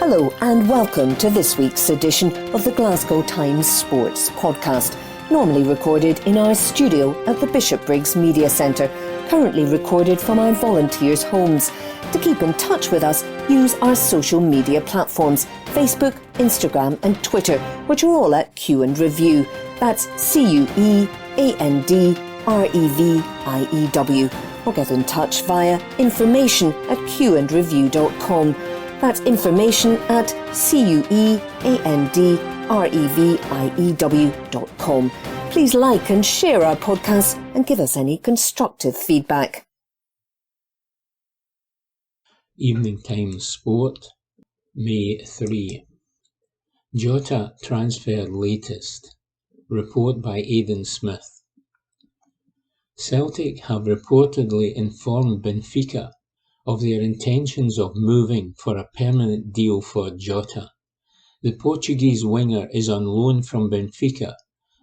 Hello and welcome to this week's edition of the Glasgow Times Sports Podcast, normally recorded in our studio at the Bishopbriggs Media Centre, currently recorded from our volunteers' homes. To keep in touch with us, use our social media platforms, Facebook, Instagram and Twitter, which are all at Q and Review. That's CUEANDREVIEW. Or get in touch via information@qandreview.com. That's information@CUEANDREVIEW.com. Please like and share our podcasts and give us any constructive feedback. Evening Times Sport, May 3. Jota transfer latest. Report by Aidan Smith. Celtic have reportedly informed Benfica of their intentions of moving for a permanent deal for Jota. The Portuguese winger is on loan from Benfica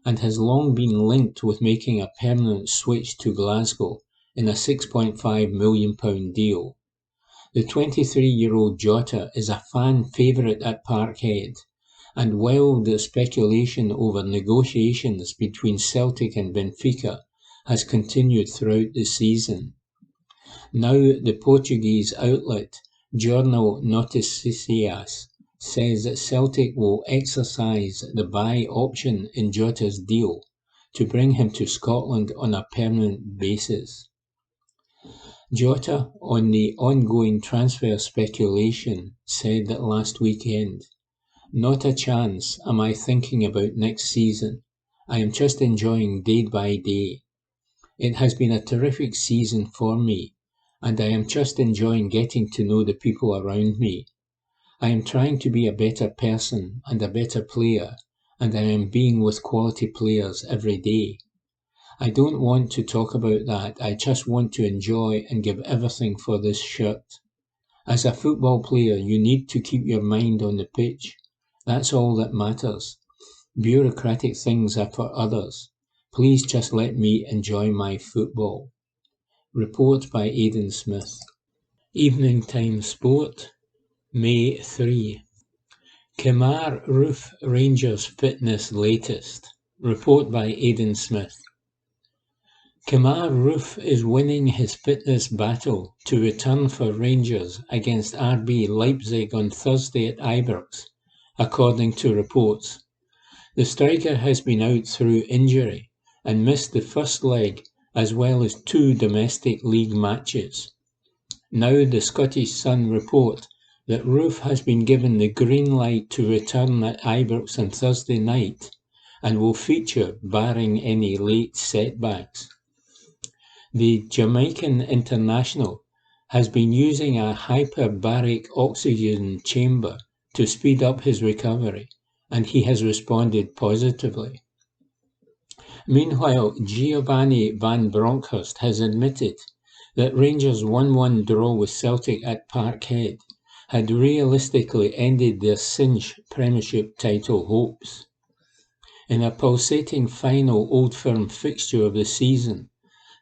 and has long been linked with making a permanent switch to Glasgow in a £6.5 million deal. The 23-year-old Jota is a fan favourite at Parkhead, and while the speculation over negotiations between Celtic and Benfica has continued throughout the season, now the Portuguese outlet Jornal Noticias says that Celtic will exercise the buy option in Jota's deal to bring him to Scotland on a permanent basis. Jota, on the ongoing transfer speculation, said that last weekend, "Not a chance am I thinking about next season. I am just enjoying day by day. It has been a terrific season for me, and I am just enjoying getting to know the people around me. I am trying to be a better person and a better player, and I am being with quality players every day. I don't want to talk about that. I just want to enjoy and give everything for this shirt. As a football player, you need to keep your mind on the pitch. That's all that matters. Bureaucratic things are for others. Please just let me enjoy my football." Report by Aidan Smith. Evening Time Sport, May 3. Kemar Roof Rangers fitness latest. Report by Aidan Smith. Kemar Roof is winning his fitness battle to return for Rangers against RB Leipzig on Thursday at Ibrox, according to reports. The striker has been out through injury and missed the first leg as well as 2 domestic league matches. Now the Scottish Sun report that Roof has been given the green light to return at Ibrox on Thursday night and will feature barring any late setbacks. The Jamaican international has been using a hyperbaric oxygen chamber to speed up his recovery, and he has responded positively. Meanwhile, Giovanni van Bronckhorst has admitted that Rangers' 1-1 draw with Celtic at Parkhead had realistically ended their cinched Premiership title hopes. In a pulsating final Old Firm fixture of the season,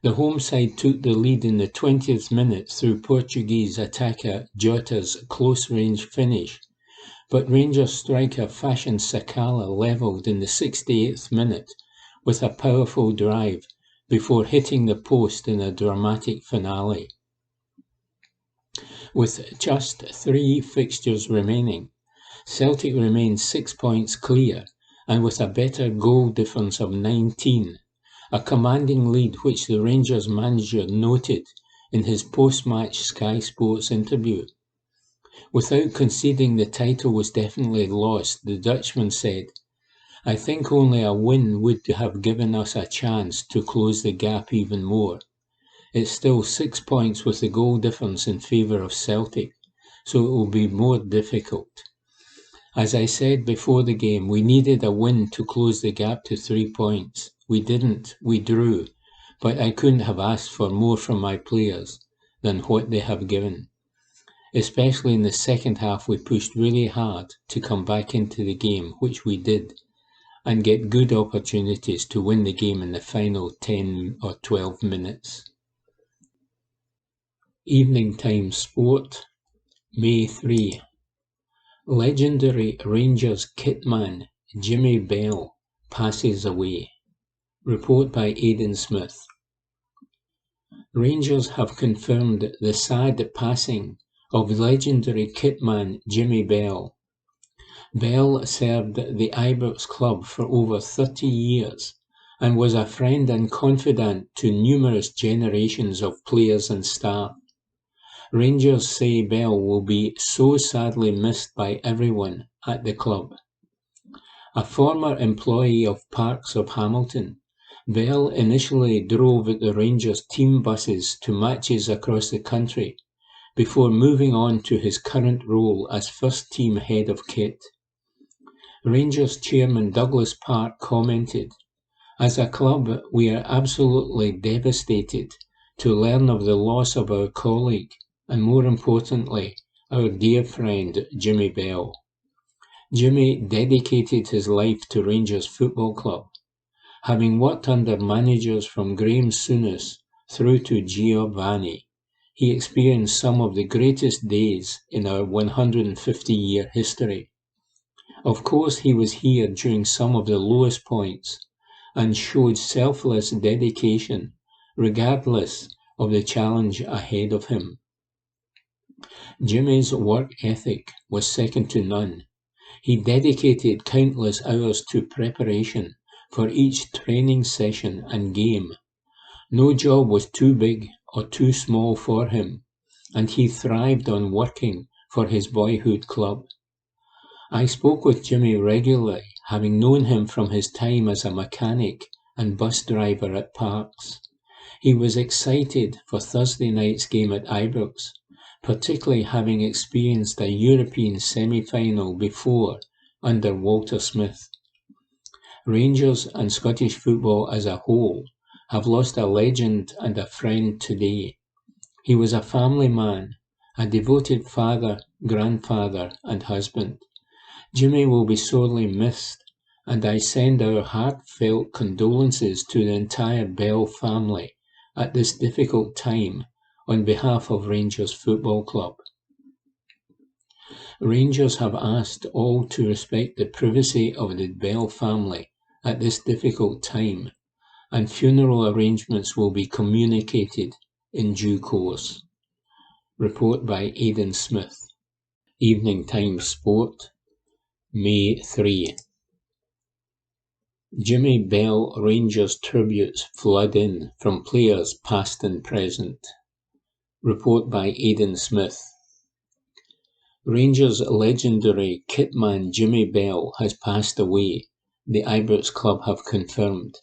the home side took the lead in the 20th minute through Portuguese attacker Jota's close-range finish, but Rangers striker Fashion Sakala levelled in the 68th minute with a powerful drive before hitting the post in a dramatic finale. With just 3 fixtures remaining, Celtic remains 6 points clear and with a better goal difference of 19, a commanding lead which the Rangers manager noted in his post-match Sky Sports interview. Without conceding the title was definitely lost, the Dutchman said, "I think only a win would have given us a chance to close the gap even more. It's still 6 points with the goal difference in favour of Celtic, so it will be more difficult. As I said before the game, we needed a win to close the gap to 3 points. We didn't, we drew, but I couldn't have asked for more from my players than what they have given. Especially in the second half, we pushed really hard to come back into the game, which we did, and get good opportunities to win the game in the final 10 or 12 minutes." Evening Time Sport, May 3. Legendary Rangers kitman Jimmy Bell passes away. Report by Aidan Smith. Rangers have confirmed the sad passing of legendary kitman Jimmy Bell. Bell served the Ibrox club for over 30 years and was a friend and confidant to numerous generations of players and staff. Rangers say Bell will be so sadly missed by everyone at the club. A former employee of Parks of Hamilton, Bell initially drove the Rangers team buses to matches across the country before moving on to his current role as first-team head of kit. Rangers chairman Douglas Park commented, "As a club, we are absolutely devastated to learn of the loss of our colleague and, more importantly, our dear friend Jimmy Bell. Jimmy dedicated his life to Rangers Football Club. Having worked under managers from Graham Souness through to Giovanni, he experienced some of the greatest days in our 150-year history. Of course, he was here during some of the lowest points and showed selfless dedication regardless of the challenge ahead of him. Jimmy's work ethic was second to none. He dedicated countless hours to preparation for each training session and game. No job was too big or too small for him, and he thrived on working for his boyhood club. I spoke with Jimmy regularly, having known him from his time as a mechanic and bus driver at Parks. He was excited for Thursday night's game at Ibrox, particularly having experienced a European semi-final before under Walter Smith. Rangers and Scottish football as a whole have lost a legend and a friend today. He was a family man, a devoted father, grandfather and husband. Jimmy will be sorely missed, and I send our heartfelt condolences to the entire Bell family at this difficult time on behalf of Rangers Football Club. Rangers have asked all to respect the privacy of the Bell family at this difficult time, and funeral arrangements will be communicated in due course. Report by Aidan Smith. Evening Times Sport, May 3. Jimmy Bell Rangers tributes flood in from players past and present. Report by Aidan Smith. Rangers legendary kitman Jimmy Bell has passed away, the Ibrox club have confirmed.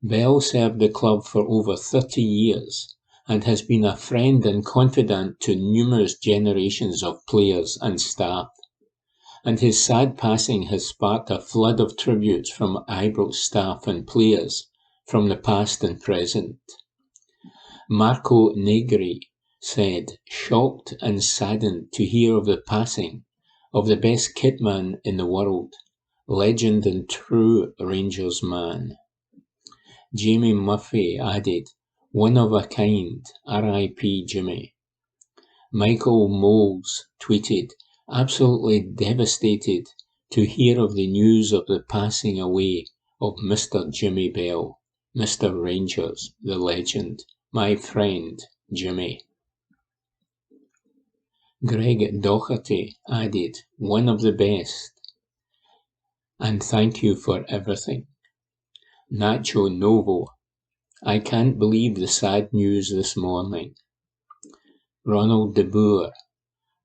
Bell served the club for over 30 years and has been a friend and confidant to numerous generations of players and staff. And his sad passing has sparked a flood of tributes from Ibrox staff and players from the past and present. Marco Negri said, "Shocked and saddened to hear of the passing of the best kitman in the world, legend and true Rangers man." Jamie Murphy added, "One of a kind, R.I.P. Jimmy." Michael Moles tweeted, "Absolutely devastated to hear of the news of the passing away of Mr. Jimmy Bell, Mr. Rangers, the legend, my friend Jimmy." Greg Doherty added, "One of the best, and thank you for everything." Nacho Novo, "I can't believe the sad news this morning." Ronald de Boer,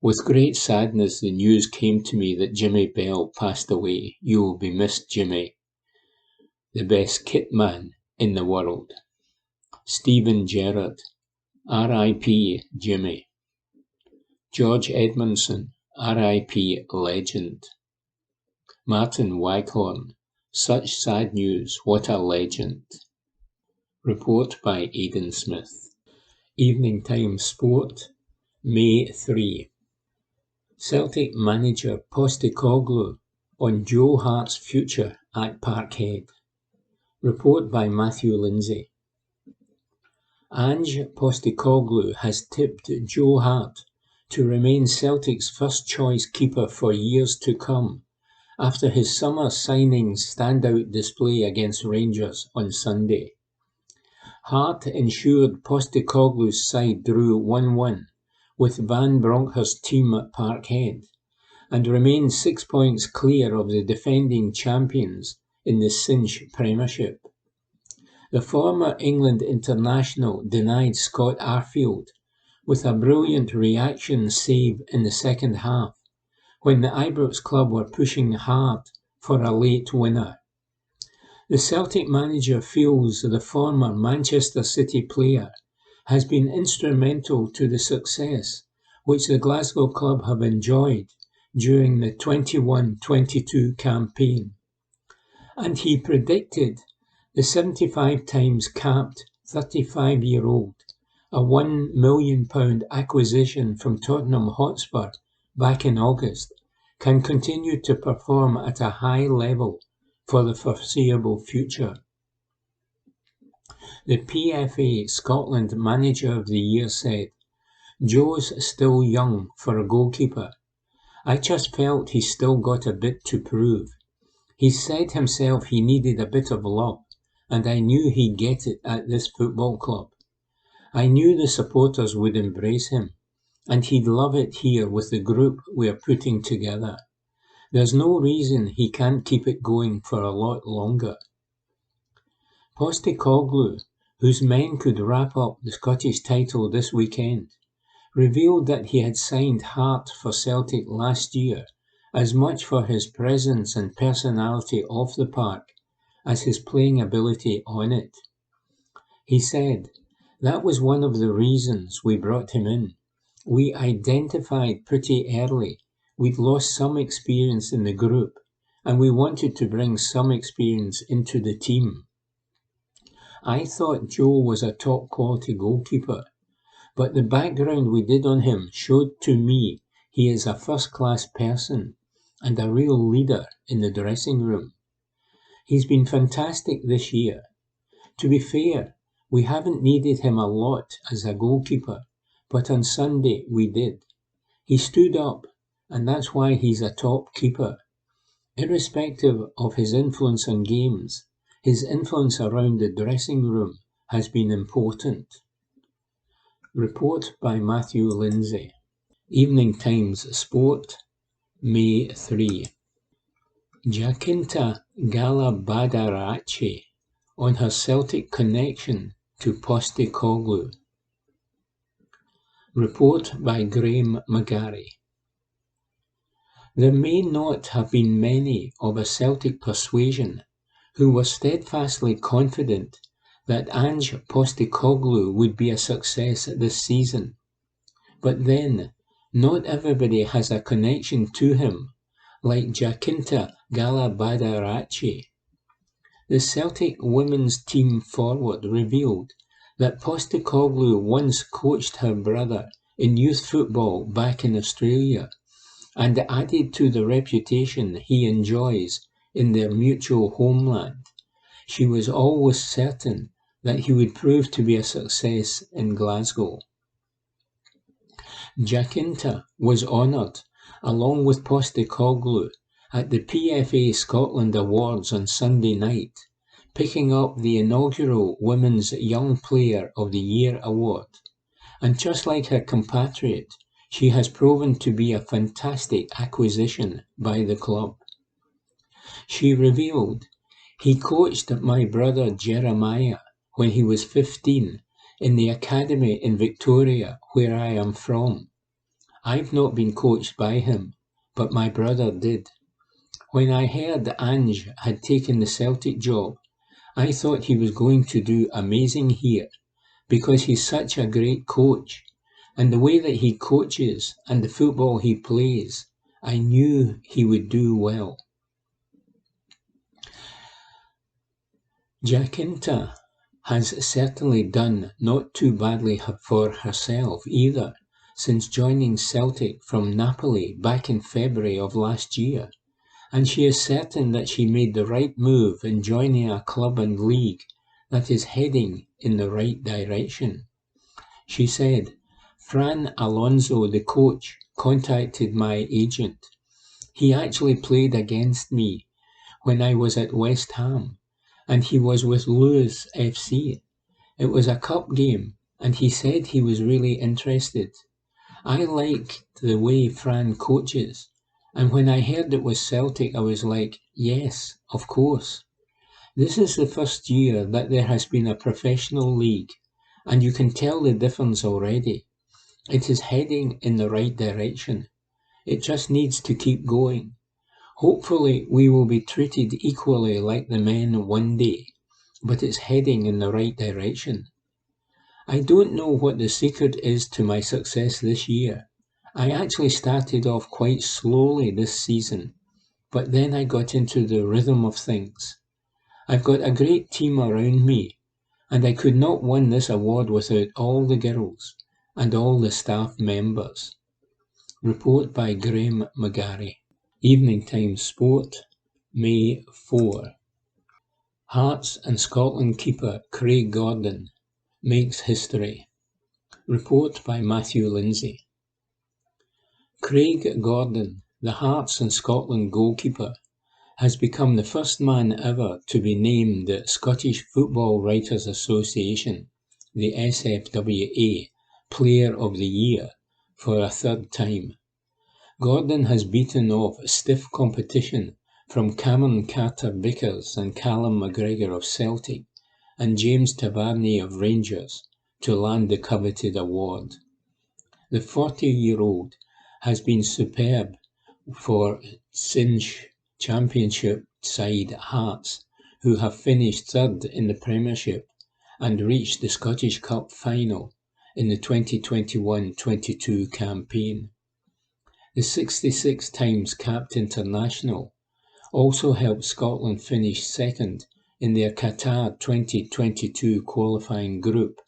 "With great sadness the news came to me that Jimmy Bell passed away. You will be missed, Jimmy, the best kitman in the world." Stephen Gerrard, "R.I.P. Jimmy." George Edmondson, "R.I.P. legend." Martin Waghorn, "Such sad news, what a legend." Report by Aidan Smith. Evening Times Sport, May 3. Celtic manager Postecoglou on Joe Hart's future at Parkhead. Report by Matthew Lindsay. Ange Postecoglou has tipped Joe Hart to remain Celtic's first-choice keeper for years to come after his summer signing's standout display against Rangers on Sunday. Hart ensured Postecoglou's side drew 1-1 with Van Bronckhorst's team at Parkhead and remained 6 points clear of the defending champions in the Cinch Premiership. The former England international denied Scott Arfield with a brilliant reaction save in the second half when the Ibrox club were pushing hard for a late winner. The Celtic manager feels the former Manchester City player has been instrumental to the success which the Glasgow club have enjoyed during the 21-22 campaign, and he predicted the 75 times capped 35-year-old, a £1 million acquisition from Tottenham Hotspur back in August, can continue to perform at a high level for the foreseeable future. The PFA Scotland Manager of the Year said, "Joe's still young for a goalkeeper. I just felt he's still got a bit to prove. He said himself he needed a bit of love, and I knew he'd get it at this football club. I knew the supporters would embrace him, and he'd love it here with the group we're putting together. There's no reason he can't keep it going for a lot longer." Postecoglou, whose men could wrap up the Scottish title this weekend, revealed that he had signed Hart for Celtic last year as much for his presence and personality off the park as his playing ability on it. He said, "That was one of the reasons we brought him in. We identified pretty early we'd lost some experience in the group, and we wanted to bring some experience into the team. I thought Joe was a top-quality goalkeeper, but the background we did on him showed to me he is a first-class person and a real leader in the dressing room. He's been fantastic this year. To be fair, we haven't needed him a lot as a goalkeeper, but on Sunday we did. He stood up, and that's why he's a top keeper. Irrespective of his influence on games, his influence around the dressing room has been important." Report by Matthew Lindsay. Evening Times Sport, May 3. Jacinta Galabadarache on her Celtic connection to Postecoglou. Report by Graham McGarry. There may not have been many of a Celtic persuasion who were steadfastly confident that Ange Postecoglou would be a success this season. But then, not everybody has a connection to him, like Jacinta Galabadarache. The Celtic women's team forward revealed that Postecoglou once coached her brother in youth football back in Australia, and added to the reputation he enjoys in their mutual homeland. She was always certain that he would prove to be a success in Glasgow. Jacinta was honoured, along with Postecoglou, at the PFA Scotland Awards on Sunday night, picking up the inaugural Women's Young Player of the Year award. And just like her compatriot, she has proven to be a fantastic acquisition by the club. She revealed, "He coached my brother Jeremiah when he was 15 in the academy in Victoria, where I am from. I've not been coached by him, but my brother did. When I heard that Ange had taken the Celtic job, I thought he was going to do amazing here, because he's such a great coach, and the way that he coaches and the football he plays, I knew he would do well." Jacinta has certainly done not too badly for herself either, since joining Celtic from Napoli back in February of last year, and she is certain that she made the right move in joining a club and league that is heading in the right direction. She said, Fran Alonso, the coach, contacted my agent. He actually played against me when I was at West Ham, and he was with Lewes FC. It was a cup game, and he said he was really interested. I liked the way Fran coaches, and when I heard it was Celtic, I was like, yes, of course. This is the first year that there has been a professional league, and you can tell the difference already. It is heading in the right direction. It just needs to keep going. Hopefully we will be treated equally like the men one day, but it's heading in the right direction. I don't know what the secret is to my success this year. I actually started off quite slowly this season, but then I got into the rhythm of things. I've got a great team around me, and I could not win this award without all the girls and all the staff members. Report by Graham McGarry. Evening Times Sport, May 4. Hearts and Scotland keeper Craig Gordon makes history. Report by Matthew Lindsay. Craig Gordon, the Hearts and Scotland goalkeeper, has become the first man ever to be named the Scottish Football Writers Association, the SFWA, Player of the Year for a third time. Gordon has beaten off stiff competition from Cameron Carter-Vickers and Callum McGregor of Celtic and James Tavernier of Rangers to land the coveted award. The 40-year-old has been superb for Cinch Championship side Hearts, who have finished third in the Premiership and reached the Scottish Cup final in the 2021-22 campaign. The 66 times capped international also helped Scotland finish second in their Qatar 2022 qualifying group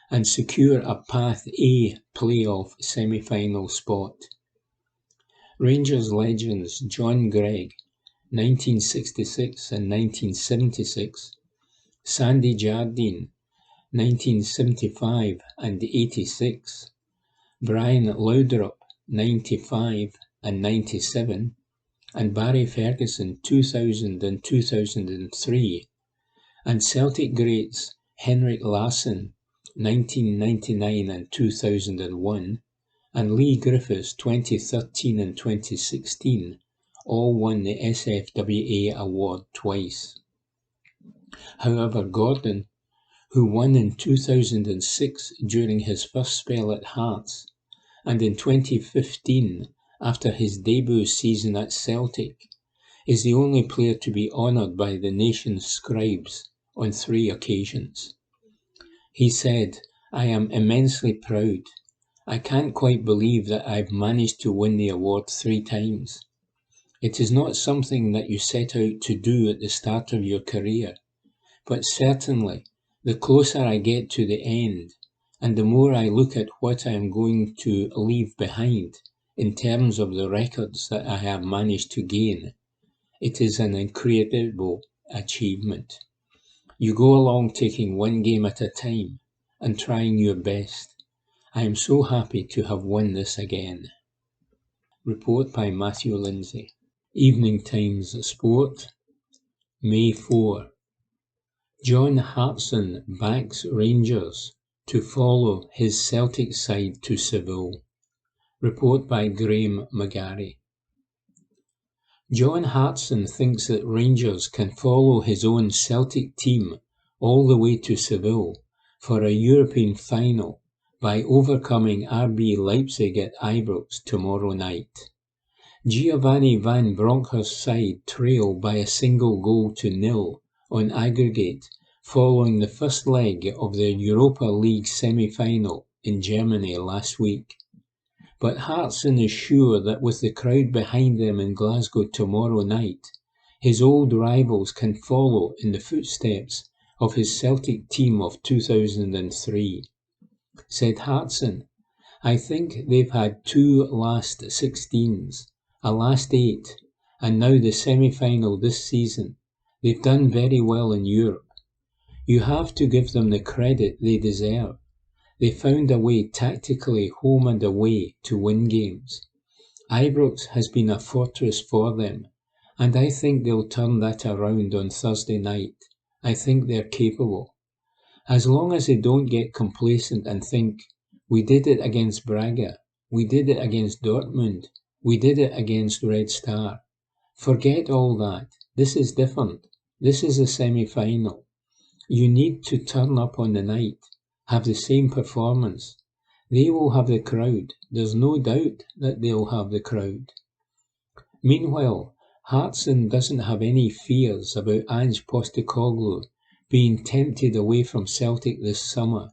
and secure a Path A playoff semi-final spot. Rangers legends John Greig, 1966 and 1976, Sandy Jardine, 1975 and 86, Brian Laudrup, 95 and 97, and Barry Ferguson, 2000 and 2003, and Celtic greats Henrik Larsson, 1999 and 2001, and Lee Griffiths, 2013 and 2016, all won the SFWA award twice. However, Gordon, who won in 2006 during his first spell at Hearts, and in 2015 after his debut season at Celtic, is the only player to be honoured by the nation's scribes on 3 occasions. He said, "I am immensely proud. I can't quite believe that I've managed to win the award 3 times. It is not something that you set out to do at the start of your career, but certainly the closer I get to the end, and the more I look at what I am going to leave behind in terms of the records that I have managed to gain, it is an incredible achievement. You go along taking one game at a time and trying your best. I am so happy to have won this again." Report by Matthew Lindsay. Evening Times Sport, May 4. John Hartson backs Rangers to follow his Celtic side to Seville. Report by Graham McGarry. John Hartson thinks that Rangers can follow his own Celtic team all the way to Seville for a European final by overcoming RB Leipzig at Ibrox tomorrow night. Giovanni Van Bronckhorst's side trail by a single goal to nil on aggregate following the first leg of the Europa League semi-final in Germany last week. But Hartson is sure that with the crowd behind them in Glasgow tomorrow night, his old rivals can follow in the footsteps of his Celtic team of 2003. Said Hartson, "I think they've had 2 last 16s, a last 8, and now the semi-final this season. They've done very well in Europe. You have to give them the credit they deserve. They found a way tactically home and away to win games. Ibrox has been a fortress for them, and I think they'll turn that around on Thursday night. I think they're capable. As long as they don't get complacent and think, we did it against Braga, we did it against Dortmund, we did it against Red Star. Forget all that. This is different. This is a semi-final. You need to turn up on the night, have the same performance. They will have the crowd. There's no doubt that they'll have the crowd. Meanwhile, Hartson doesn't have any fears about Ange Postecoglou being tempted away from Celtic this summer,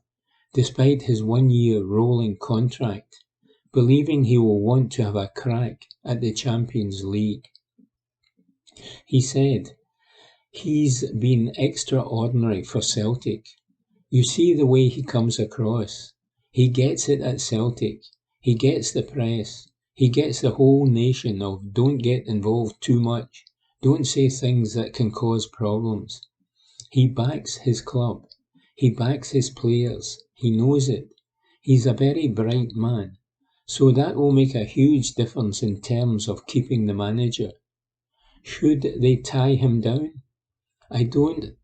despite his one-year rolling contract, believing he will want to have a crack at the Champions League. He said, "He's been extraordinary for Celtic. You see the way he comes across. He gets it at Celtic. He gets the press. He gets the whole nation of don't get involved too much. Don't say things that can cause problems. He backs his club. He backs his players. He knows it. He's a very bright man. So that will make a huge difference in terms of keeping the manager. Should they tie him down? I don't.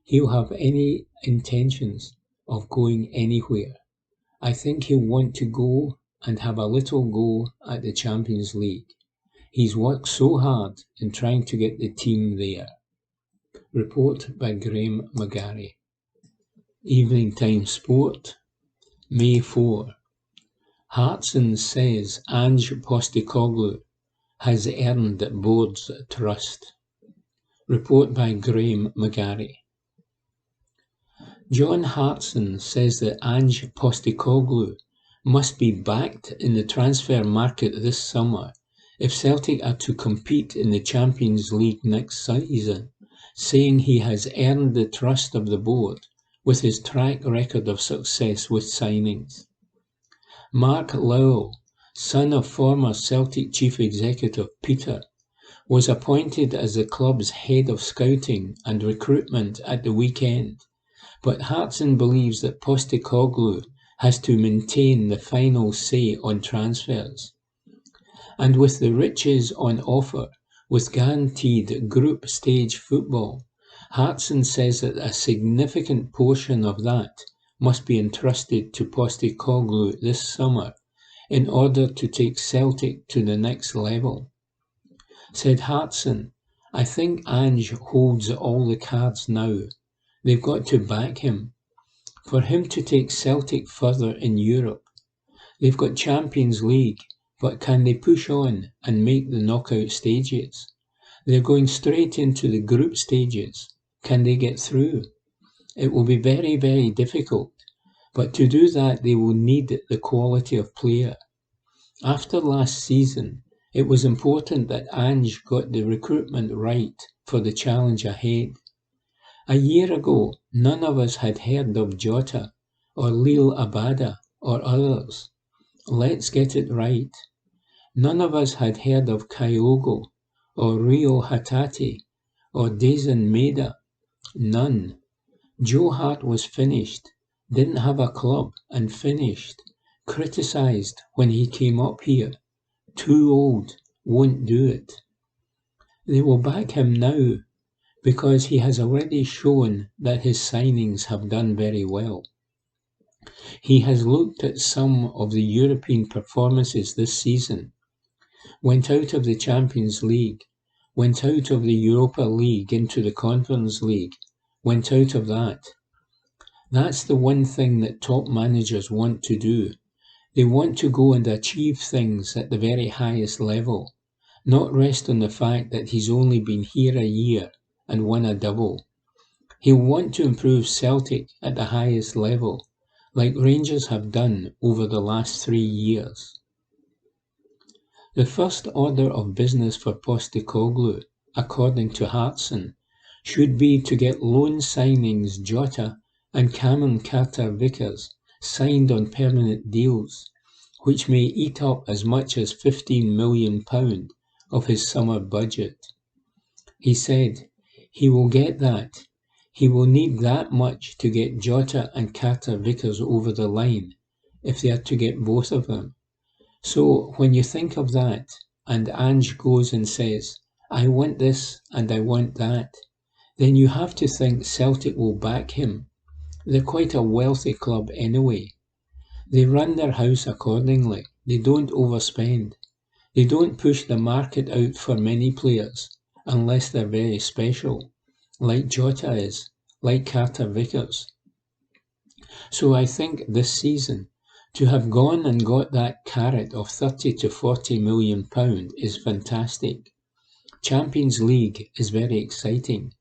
He'll have any intentions of going anywhere. I think he'll want to go and have a little go at the Champions League. He's worked so hard in trying to get the team there." Report by Graham McGarry. Evening Times Sport, May 4. Hartson says Ange Postecoglou has earned board's trust. Report by Graham McGarry. John Hartson says that Ange Postecoglou must be backed in the transfer market this summer if Celtic are to compete in the Champions League next season, saying he has earned the trust of the board with his track record of success with signings. Mark Lowell, son of former Celtic chief executive Peter, was appointed as the club's head of scouting and recruitment at the weekend, but Hartson believes that Postecoglou has to maintain the final say on transfers. And with the riches on offer, with guaranteed group stage football, Hartson says that a significant portion of that must be entrusted to Postecoglou this summer in order to take Celtic to the next level. Said Hartson, "I think Ange holds all the cards now. They've got to back him. For him to take Celtic further in Europe, they've got Champions League, but can they push on and make the knockout stages? They're going straight into the group stages. Can they get through? It will be very, very difficult, but to do that they will need the quality of player. After last season, it was important that Ange got the recruitment right for the challenge ahead. A year ago, none of us had heard of Jota or Lil Abada or others. Let's get it right. None of us had heard of Kyogo or Rio Hatate or Dejan Maeda. None. Joe Hart was finished, didn't have a club and finished. Criticised when he came up here. Too old, won't do it. They will back him now because he has already shown that his signings have done very well. He has looked at some of the European performances this season, went out of the Champions League, went out of the Europa League into the Conference League, went out of that. That's the one thing that top managers want to do. They want to go and achieve things at the very highest level, not rest on the fact that he's only been here a year and won a double. He'll want to improve Celtic at the highest level, like Rangers have done over the last 3 years. The first order of business for Postecoglou, according to Hartson, should be to get loan signings Jota and Cameron Carter-Vickers signed on permanent deals, which may eat up as much as £15 million of his summer budget. He said, he will get that. He will need that much to get Jota and Carter Vickers over the line, if they are to get both of them. So when you think of that, and Ange goes and says, I want this and I want that, then you have to think Celtic will back him. They're quite a wealthy club anyway. They run their house accordingly. They don't overspend. They don't push the market out for many players, unless they're very special, like Jota is, like Carter Vickers. So I think this season, to have gone and got that carrot of 30 to 40 million pound is fantastic. Champions League is very exciting.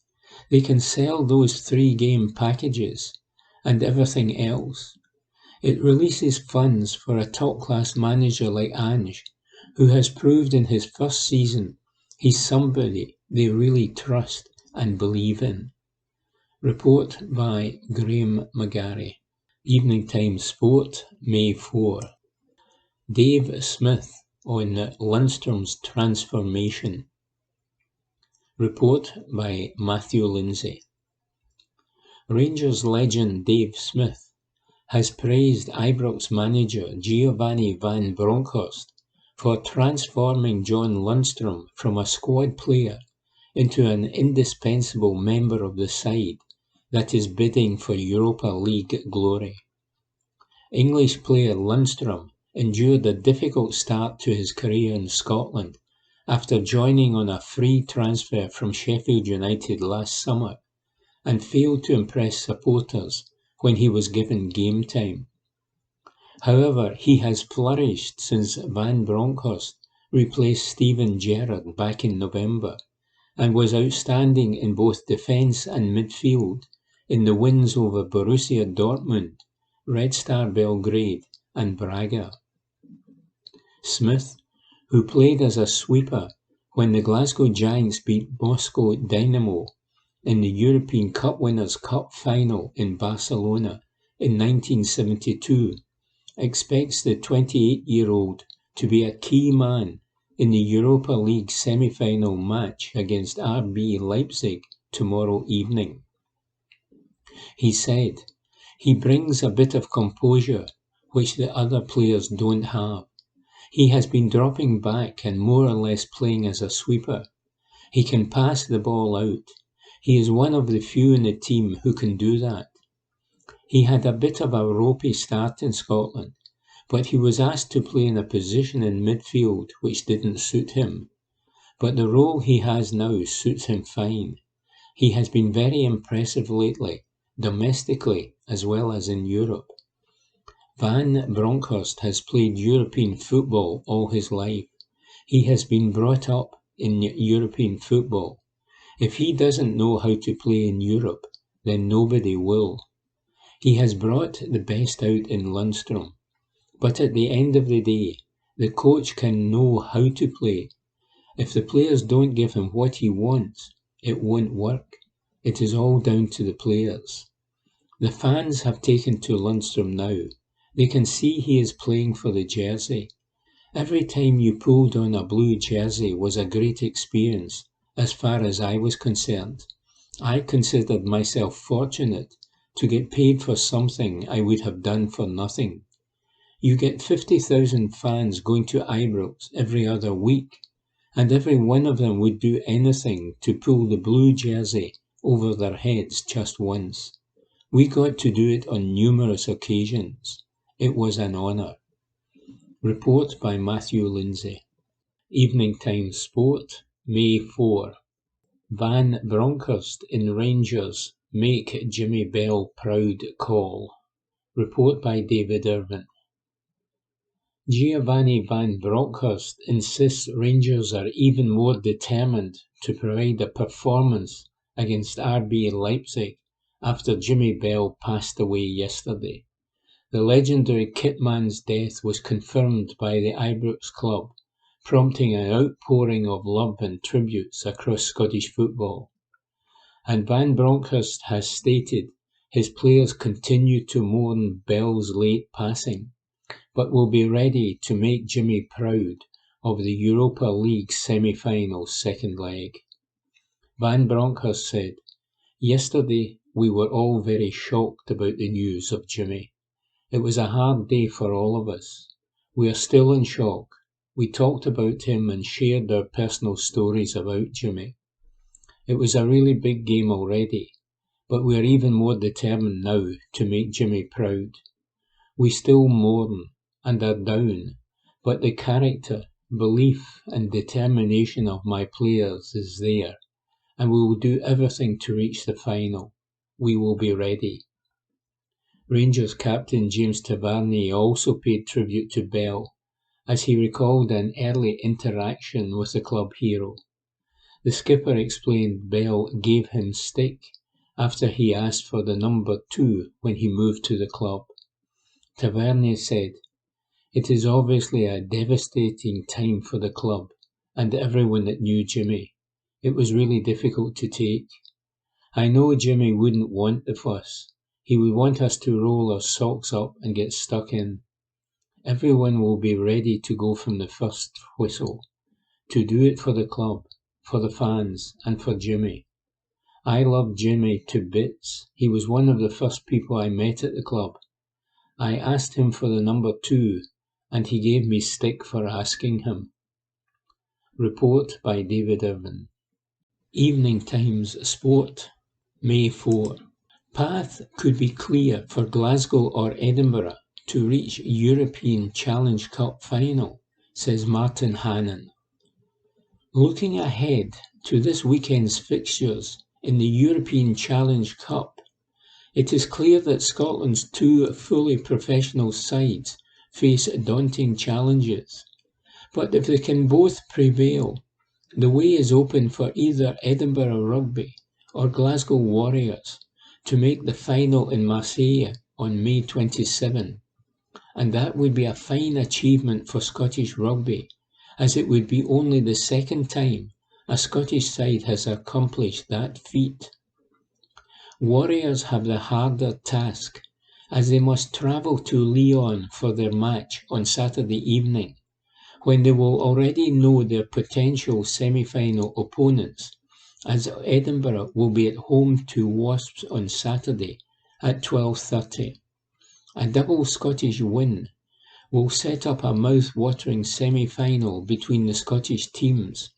They can sell those 3-game packages and everything else. It releases funds for a top-class manager like Ange, who has proved in his first season he's somebody they really trust and believe in. Report by Graham McGarry. Evening Times Sport, May 4. Dave Smith on Lundstrom's transformation. Report by Matthew Lindsay. Rangers legend Dave Smith has praised Ibrox manager Giovanni van Bronckhorst for transforming John Lundstrom from a squad player into an indispensable member of the side that is bidding for Europa League glory. English player Lundstrom endured a difficult start to his career in Scotland after joining on a free transfer from Sheffield United last summer and failed to impress supporters when he was given game time. However, he has flourished since Van Bronckhorst replaced Steven Gerrard back in November and was outstanding in both defence and midfield in the wins over Borussia Dortmund, Red Star Belgrade and Braga. Smith, who played as a sweeper when the Glasgow Giants beat Moscow Dynamo in the European Cup Winners' Cup final in Barcelona in 1972, expects the 28-year-old to be a key man in the Europa League semi-final match against RB Leipzig tomorrow evening. He said, he brings a bit of composure which the other players don't have. He has been dropping back and more or less playing as a sweeper. He can pass the ball out. He is one of the few in the team who can do that. He had a bit of a ropey start in Scotland, but he was asked to play in a position in midfield which didn't suit him. But the role he has now suits him fine. He has been very impressive lately, domestically as well as in Europe. Van Bronckhorst has played European football all his life. He has been brought up in European football. If he doesn't know how to play in Europe, then nobody will. He has brought the best out in Lundstrom. But at the end of the day, the coach can know how to play. If the players don't give him what he wants, it won't work. It is all down to the players. The fans have taken to Lundstrom now. They can see he is playing for the jersey. Every time you pulled on a blue jersey was a great experience, as far as I was concerned. I considered myself fortunate to get paid for something I would have done for nothing. You get 50,000 fans going to Ibrox every other week, and every one of them would do anything to pull the blue jersey over their heads just once. We got to do it on numerous occasions. It was an honour. Report by Matthew Lindsay. Evening Times Sport, May 4. Van Bronckhorst in Rangers make Jimmy Bell proud call. Report by David Irvin. Giovanni van Bronckhorst insists Rangers are even more determined to provide a performance against RB Leipzig after Jimmy Bell passed away yesterday. The legendary kitman's death was confirmed by the Ibrox club, prompting an outpouring of love and tributes across Scottish football. And Van Bronckhorst has stated his players continue to mourn Bell's late passing, but will be ready to make Jimmy proud of the Europa League semi-final second leg. Van Bronckhorst said, "Yesterday we were all very shocked about the news of Jimmy. It was a hard day for all of us. We are still in shock. We talked about him and shared our personal stories about Jimmy. It was a really big game already, but we are even more determined now to make Jimmy proud. We still mourn and are down, but the character, belief and determination of my players is there, and we will do everything to reach the final. We will be ready. Rangers captain James Tavernier also paid tribute to Bell, as he recalled an early interaction with the club hero. The skipper explained Bell gave him stick after he asked for the number 2 when he moved to the club. Tavernier said, "It is obviously a devastating time for the club and everyone that knew Jimmy. It was really difficult to take. I know Jimmy wouldn't want the fuss. He would want us to roll our socks up and get stuck in. Everyone will be ready to go from the first whistle, to do it for the club, for the fans, and for Jimmy. I love Jimmy to bits. He was one of the first people I met at the club. I asked him for the number 2, and he gave me stick for asking him." Report by David Irvin. Evening Times Sport, May 4. Path could be clear for Glasgow or Edinburgh to reach European Challenge Cup final, says Martin Hannon. Looking ahead to this weekend's fixtures in the European Challenge Cup, it is clear that Scotland's 2 fully professional sides face daunting challenges. But if they can both prevail, the way is open for either Edinburgh Rugby or Glasgow Warriors to make the final in Marseille on May 27, and that would be a fine achievement for Scottish rugby, as it would be only the second time a Scottish side has accomplished that feat. Warriors have the harder task, as they must travel to Lyon for their match on Saturday evening, when they will already know their potential semi-final opponents, as Edinburgh will be at home to Wasps on Saturday at 12:30. A double Scottish win will set up a mouth-watering semi-final between the Scottish teams,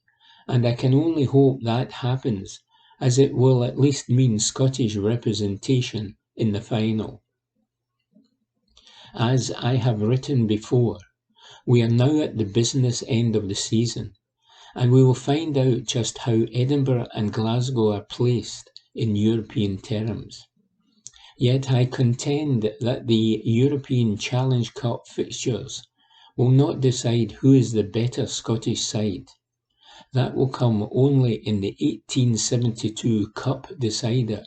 and I can only hope that happens, as it will at least mean Scottish representation in the final. As I have written before, we are now at the business end of the season, and we will find out just how Edinburgh and Glasgow are placed in European terms. Yet I contend that the European Challenge Cup fixtures will not decide who is the better Scottish side. That will come only in the 1872 Cup decider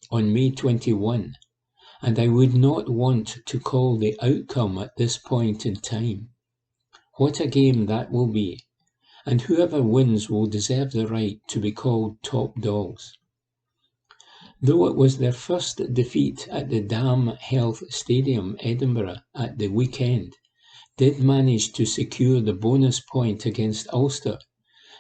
on May 21, and I would not want to call the outcome at this point in time. What a game that will be, and whoever wins will deserve the right to be called top dogs. Though it was their first defeat at the Dam Health Stadium, Edinburgh, at the weekend, did manage to secure the bonus point against Ulster.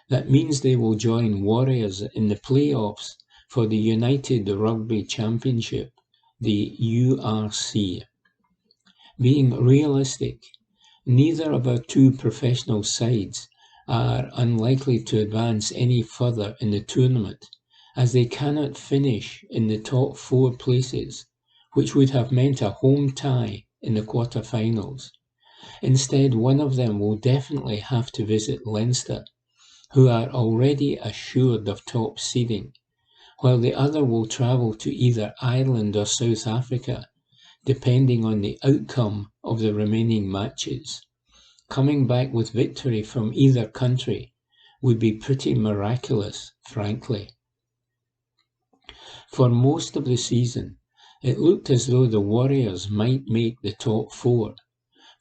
That means they will join Warriors in the playoffs for the United Rugby Championship, the URC. Being realistic, neither of our 2 professional sides are unlikely to advance any further in the tournament, as they cannot finish in the top 4 places, which would have meant a home tie in the quarter-finals. Instead, one of them will definitely have to visit Leinster, who are already assured of top seeding, while the other will travel to either Ireland or South Africa, depending on the outcome of the remaining matches. Coming back with victory from either country would be pretty miraculous, frankly. For most of the season, it looked as though the Warriors might make the top 4,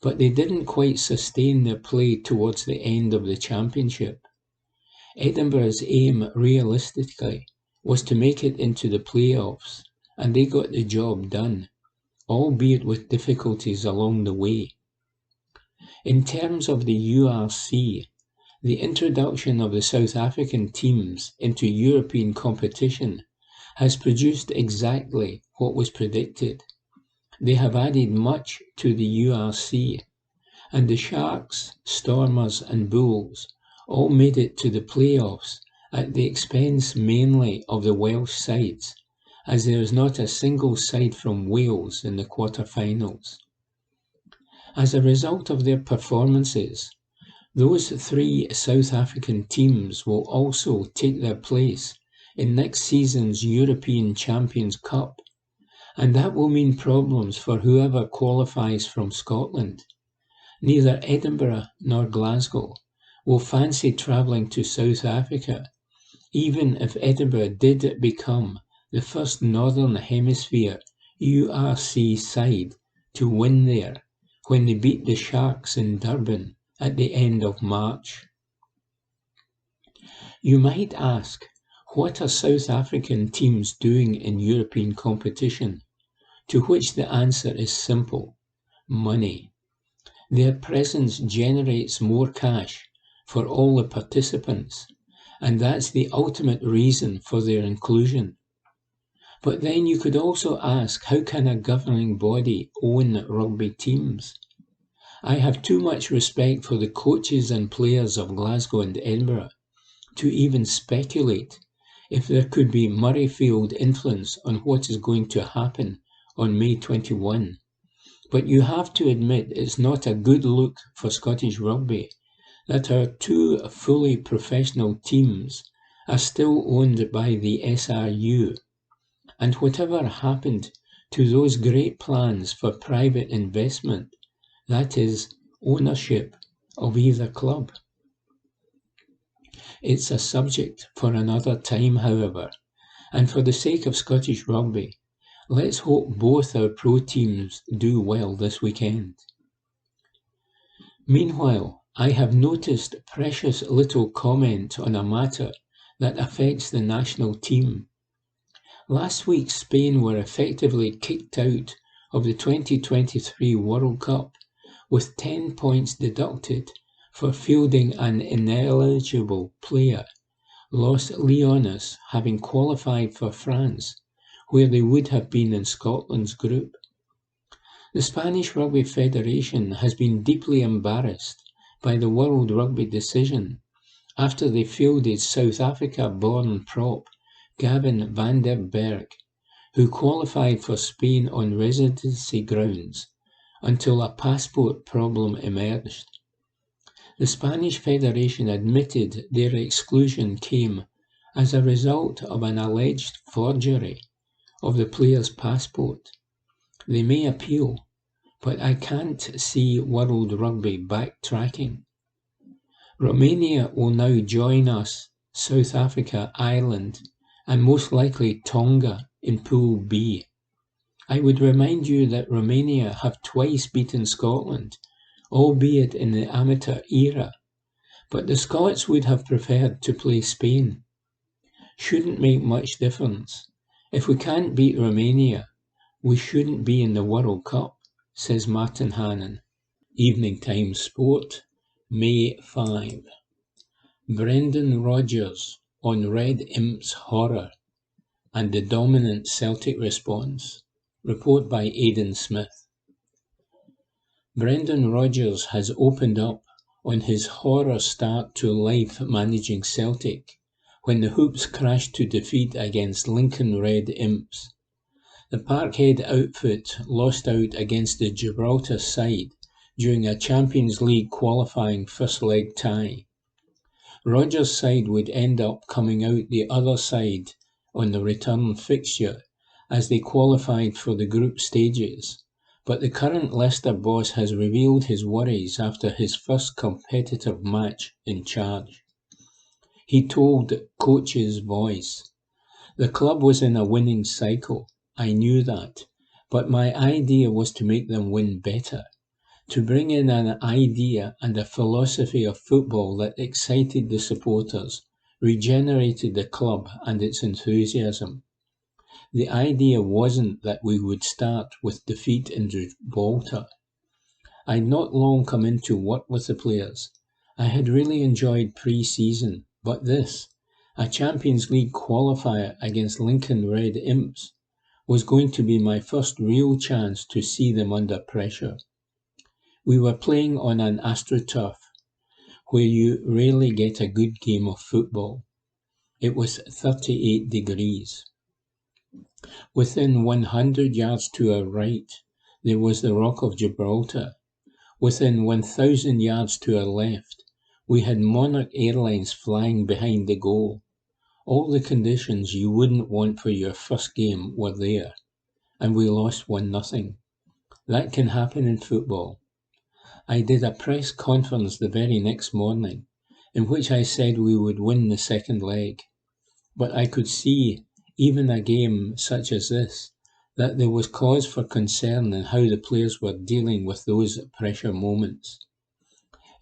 but they didn't quite sustain their play towards the end of the championship. Edinburgh's aim, realistically, was to make it into the playoffs, and they got the job done, albeit with difficulties along the way. In terms of the URC, the introduction of the South African teams into European competition has produced exactly what was predicted. They have added much to the URC, and the Sharks, Stormers and Bulls all made it to the playoffs at the expense mainly of the Welsh sides, as there is not a single side from Wales in the quarter-finals. As a result of their performances, those three South African teams will also take their place in next season's European Champions Cup, and that will mean problems for whoever qualifies from Scotland. Neither Edinburgh nor Glasgow will fancy travelling to South Africa, even if Edinburgh did become the first Northern Hemisphere URC side to win there when they beat the Sharks in Durban at the end of March. You might ask, what are South African teams doing in European competition? To which the answer is simple: money. Their presence generates more cash for all the participants, and that's the ultimate reason for their inclusion. But then you could also ask, how can a governing body own rugby teams? I have too much respect for the coaches and players of Glasgow and Edinburgh to even speculate if there could be Murrayfield influence on what is going to happen on May 21. But you have to admit it's not a good look for Scottish rugby that our two fully professional teams are still owned by the SRU. And whatever happened to those great plans for private investment, that is, ownership of either club? It's a subject for another time, however, and for the sake of Scottish rugby, let's hope both our pro teams do well this weekend. Meanwhile, I have noticed precious little comment on a matter that affects the national team. Last week, Spain were effectively kicked out of the 2023 World Cup with 10 points deducted for fielding an ineligible player, Los Leones having qualified for France, where they would have been in Scotland's group. The Spanish Rugby Federation has been deeply embarrassed by the World Rugby decision after they fielded South Africa-born prop Gavin van der Berg, who qualified for Spain on residency grounds until a passport problem emerged. The Spanish Federation admitted their exclusion came as a result of an alleged forgery of the player's passport. They may appeal, but I can't see World Rugby backtracking. Romania will now join us, South Africa, Ireland, and most likely Tonga in Pool B. I would remind you that Romania have twice beaten Scotland, albeit in the amateur era, but the Scots would have preferred to play Spain. Shouldn't make much difference. If we can't beat Romania, we shouldn't be in the World Cup, says Martin Hannon. Evening Times Sport, May 5. Brendan Rodgers on Red Imp's horror and the dominant Celtic response. Report by Aidan Smith. Brendan Rodgers has opened up on his horror start to life managing Celtic when the Hoops crashed to defeat against Lincoln Red Imps. The Parkhead outfit lost out against the Gibraltar side during a Champions League qualifying first leg tie. Rodgers' side would end up coming out the other side on the return fixture as they qualified for the group stages, but the current Leicester boss has revealed his worries after his first competitive match in charge. He told Coach's Voice, "The club was in a winning cycle. I knew that, but my idea was to make them win better, to bring in an idea and a philosophy of football that excited the supporters, regenerated the club and its enthusiasm. The idea wasn't that we would start with defeat in Gibraltar. I'd not long come into work with the players. I had really enjoyed pre-season, but this, A Champions League qualifier against Lincoln Red Imps was going to be my first real chance to see them under pressure. We were playing on an AstroTurf, where you rarely get a good game of football. It was 38 degrees. Within 100 yards to our right, there was the Rock of Gibraltar. Within 1,000 yards to our left, we had Monarch Airlines flying behind the goal. All the conditions you wouldn't want for your first game were there, and we lost 1-0. That can happen in football. I did a press conference the very next morning, in which I said we would win the second leg. But I could see, even a game such as this, that there was cause for concern in how the players were dealing with those pressure moments.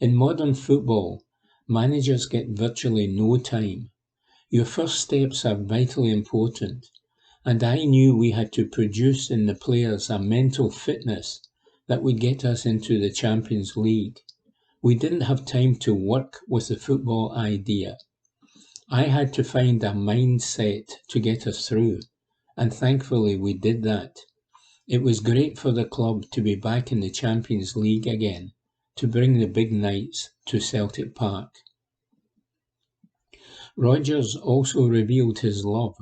In modern football, managers get virtually no time. Your first steps are vitally important, and I knew we had to produce in the players a mental fitness that would get us into the Champions League. We didn't have time to work with the football idea. I had to find a mindset to get us through, and thankfully we did that. It was great for the club to be back in the Champions League again, to bring the big nights to Celtic Park. Rodgers also revealed his love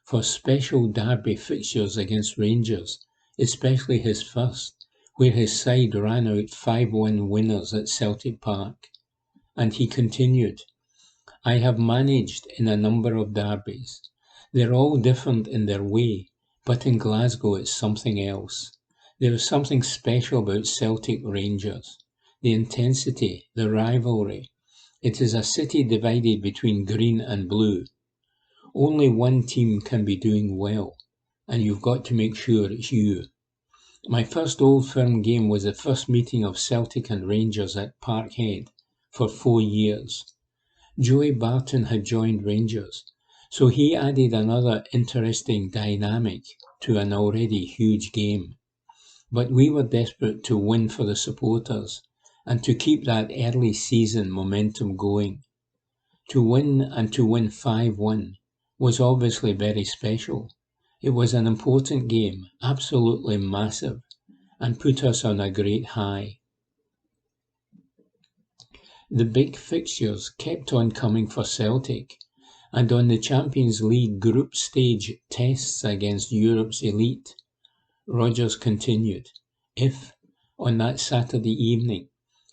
for special derby fixtures against Rangers, especially his first, where his side ran out 5-1 winners at Celtic Park. And he continued, "I have managed in a number of derbies. They're all different in their way, but in Glasgow it's something else. There is something special about Celtic Rangers. The intensity, the rivalry. It is a city divided between green and blue. Only one team can be doing well, and you've got to make sure it's you. My first Old Firm game was the first meeting of Celtic and Rangers at Parkhead for 4 years. Joey Barton had joined Rangers, so he added another interesting dynamic to an already huge game. But we were desperate to win for the supporters and to keep that early season momentum going. To win and to win 5-1 was obviously very special. It was an important game, absolutely massive, and put us on a great high. The big fixtures kept on coming for Celtic, and on the Champions League group stage tests against Europe's elite, Rodgers continued, "If, on that Saturday evening,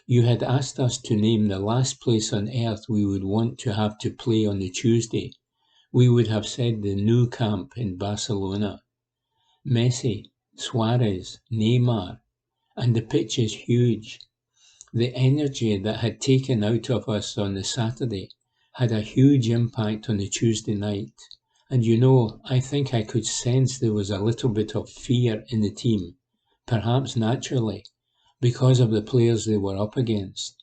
you had asked us to name the last place on earth we would want to have to play on the Tuesday, we would have said the Nou Camp in Barcelona. Messi, Suarez, Neymar, and the pitch is huge. The energy that had taken out of us on the Saturday had a huge impact on the Tuesday night. And I think I could sense there was a little bit of fear in the team, perhaps naturally, because of the players they were up against.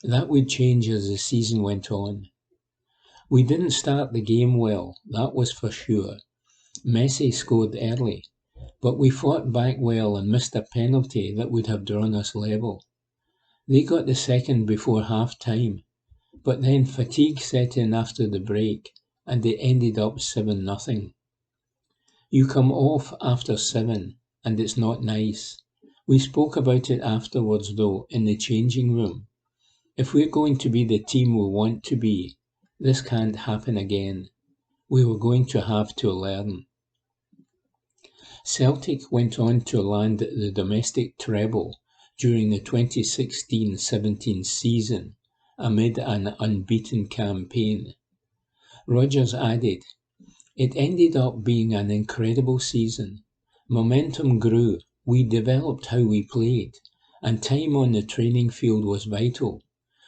That would change as the season went on. We didn't start the game well, that was for sure. Messi scored early, but we fought back well and missed a penalty that would have drawn us level. They got the second before half-time, but then fatigue set in after the break, and they ended up 7-0. You come off after 7, and it's not nice. We spoke about it afterwards, though, in the changing room. If we're going to be the team we want to be, this can't happen again. We were going to have to learn." Celtic went on to land the domestic treble during the 2016-17 season amid an unbeaten campaign. Rodgers added, "It ended up being an incredible season. Momentum grew, we developed how we played, and time on the training field was vital.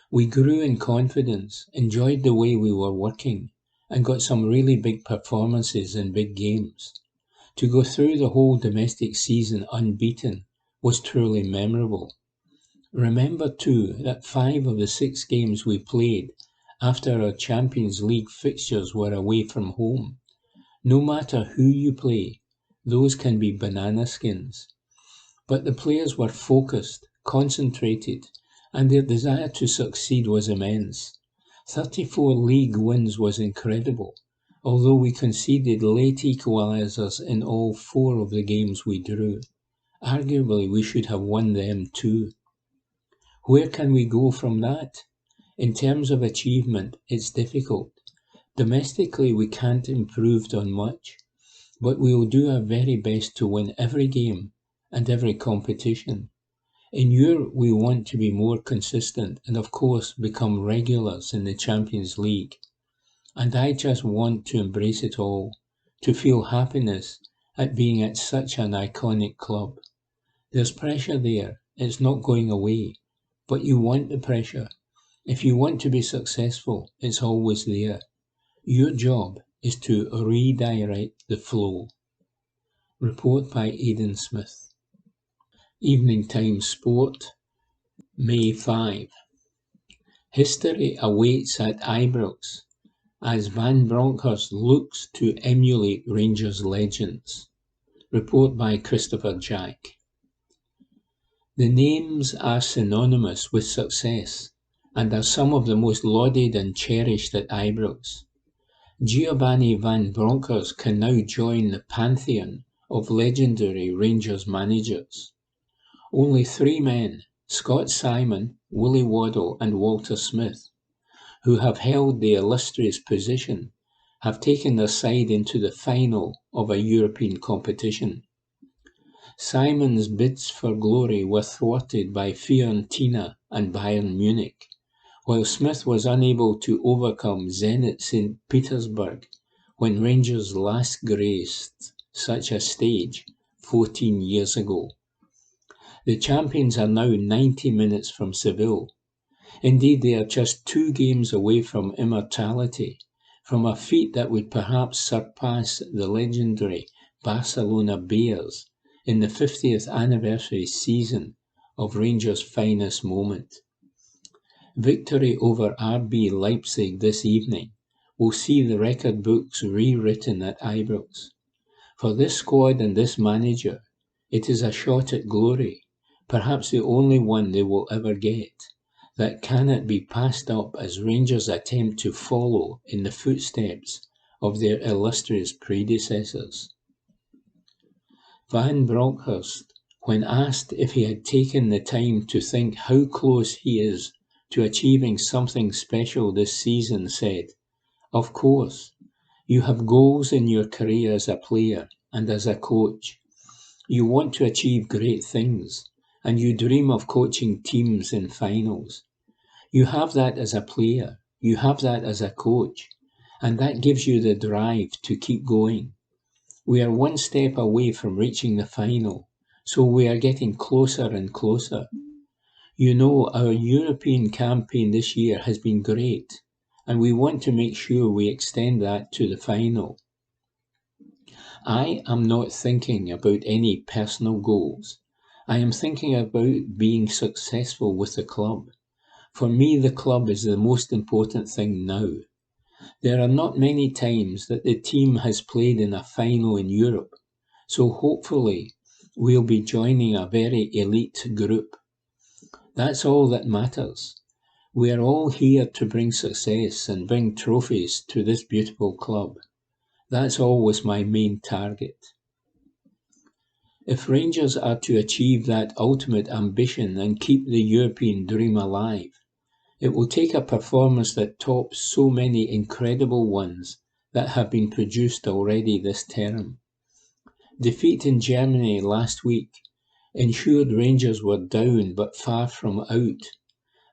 We grew in confidence, enjoyed the way we were working, and got some really big performances in big games. To go through the whole domestic season unbeaten was truly memorable. Remember too that 5 of the 6 games we played after our Champions League fixtures were away from home. No matter who you play, those can be banana skins. But the players were focused, concentrated, and their desire to succeed was immense. 34 league wins was incredible, although we conceded late equalisers in all 4 of the games we drew. Arguably, we should have won them too. Where can we go from that? In terms of achievement, it's difficult. Domestically, we can't improve on much, but we will do our very best to win every game and every competition. In Europe, we want to be more consistent and, of course, become regulars in the Champions League. And I just want to embrace it all, to feel happiness at being at such an iconic club. There's pressure there, it's not going away, but you want the pressure. If you want to be successful, it's always there. Your job is to redirect the flow. Report by Aidan Smith. Evening Times Sport, May 5. History awaits at Ibrox as Van Bronckhorst looks to emulate Rangers legends. Report by Christopher Jack. The names are synonymous with success and are some of the most lauded and cherished at Ibrox. Giovanni Van Bronckhorst can now join the pantheon of legendary Rangers managers. Only 3 men, Scott Simon, Willie Waddle and Walter Smith, who have held the illustrious position, have taken their side into the final of a European competition. Simon's bids for glory were thwarted by Fiorentina and Bayern Munich, while Smith was unable to overcome Zenit St. Petersburg when Rangers last graced such a stage 14 years ago. The champions are now 90 minutes from Seville. Indeed, they are just 2 games away from immortality, from a feat that would perhaps surpass the legendary Barcelona Bears in the 50th anniversary season of Rangers' finest moment. Victory over RB Leipzig this evening will see the record books rewritten at Ibrox. For this squad and this manager, it is a shot at glory, perhaps the only one they will ever get, that cannot be passed up as Rangers attempt to follow in the footsteps of their illustrious predecessors. Van Bronckhorst, when asked if he had taken the time to think how close he is to achieving something special this season, said, "Of course, you have goals in your career as a player and as a coach. You want to achieve great things, and you dream of coaching teams in finals. You have that as a player, you have that as a coach, and that gives you the drive to keep going. We are 1 step away from reaching the final, so we are getting closer and closer. You know, our European campaign this year has been great, and we want to make sure we extend that to the final. I am not thinking about any personal goals. I am thinking about being successful with the club. For me, the club is the most important thing now. There are not many times that the team has played in a final in Europe, so hopefully we'll be joining a very elite group. That's all that matters. We are all here to bring success and bring trophies to this beautiful club. That's always my main target. If Rangers are to achieve that ultimate ambition and keep the European dream alive, it will take a performance that tops so many incredible ones that have been produced already this term. Defeat in Germany last week ensured Rangers were down but far from out,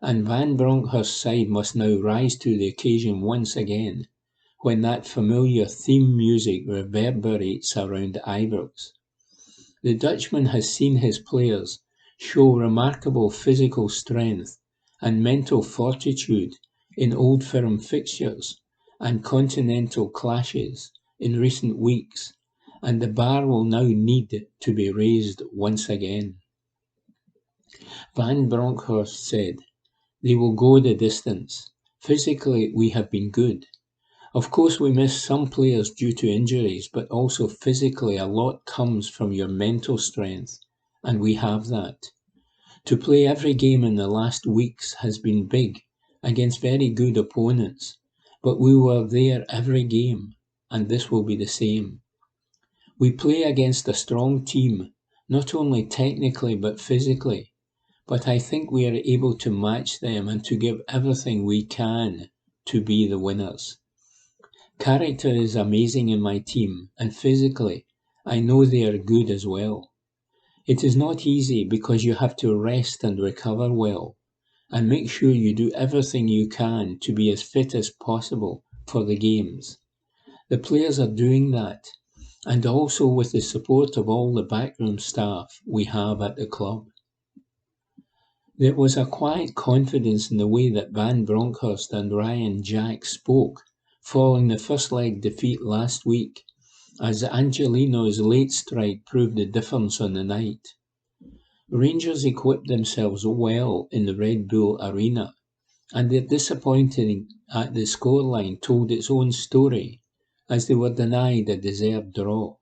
and Van Bronckhorst's side must now rise to the occasion once again when that familiar theme music reverberates around Ibrox. The Dutchman has seen his players show remarkable physical strength and mental fortitude in Old Firm fixtures and continental clashes in recent weeks, and the bar will now need to be raised once again. Van Bronckhorst said, "They will go the distance. Physically, we have been good. Of course, we miss some players due to injuries, but also physically a lot comes from your mental strength, and we have that. To play every game in the last weeks has been big, against very good opponents, but we were there every game, and this will be the same. We play against a strong team, not only technically but physically, but I think we are able to match them and to give everything we can to be the winners. Character is amazing in my team, and physically, I know they are good as well. It is not easy because you have to rest and recover well, and make sure you do everything you can to be as fit as possible for the games. The players are doing that, and also with the support of all the backroom staff we have at the club. There was a quiet confidence in the way that Van Bronckhorst and Ryan Jack spoke following the first leg defeat last week, as Angelino's late strike proved the difference on the night. Rangers equipped themselves well in the Red Bull Arena, and their disappointing at the scoreline told its own story, as they were denied a deserved draw.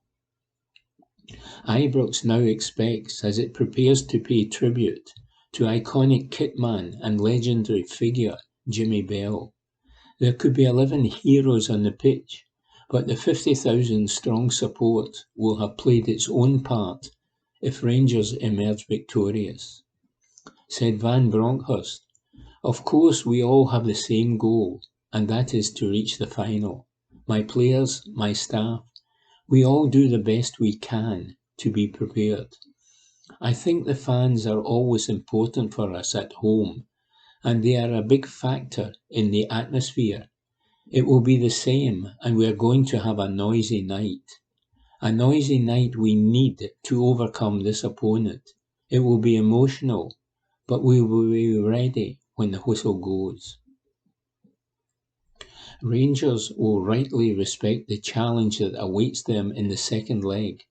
Ibrox now expects, as it prepares to pay tribute to iconic kitman and legendary figure Jimmy Bell. There could be 11 heroes on the pitch, but the 50,000 strong support will have played its own part if Rangers emerge victorious. Said Van Bronckhorst, "Of course we all have the same goal, and that is to reach the final. My players, my staff, we all do the best we can to be prepared. I think the fans are always important for us at home, and they are a big factor in the atmosphere. It will be the same, and we are going to have a noisy night. A noisy night we need to overcome this opponent. It will be emotional, but we will be ready when the whistle goes." Rangers will rightly respect the challenge that awaits them in the second leg,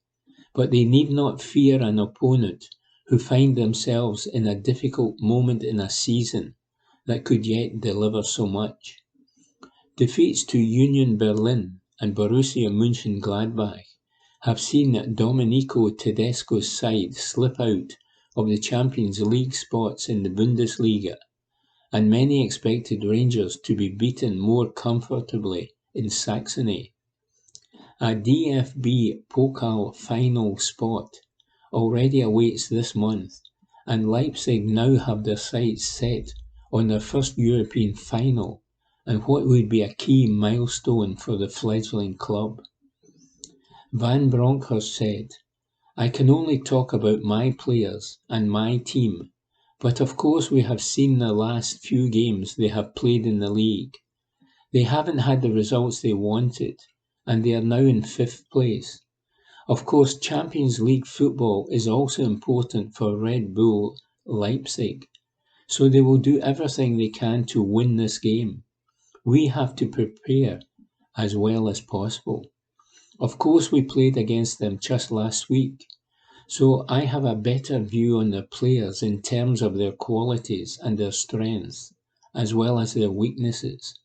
but they need not fear an opponent who find themselves in a difficult moment in a season that could yet deliver so much. Defeats to Union Berlin and Borussia Mönchengladbach have seen Domenico Tedesco's side slip out of the Champions League spots in the Bundesliga, and many expected Rangers to be beaten more comfortably in Saxony. A DFB Pokal final spot already awaits this month, and Leipzig now have their sights set on their first European final and what would be a key milestone for the fledgling club. Van Bronckhorst said, "I can only talk about my players and my team, but of course we have seen the last few games they have played in the league. They haven't had the results they wanted, and they are now in 5th place. Of course, Champions League football is also important for Red Bull Leipzig, so they will do everything they can to win this game. We have to prepare as well as possible. Of course, we played against them just last week, so I have a better view on the players in terms of their qualities and their strengths, as well as their weaknesses.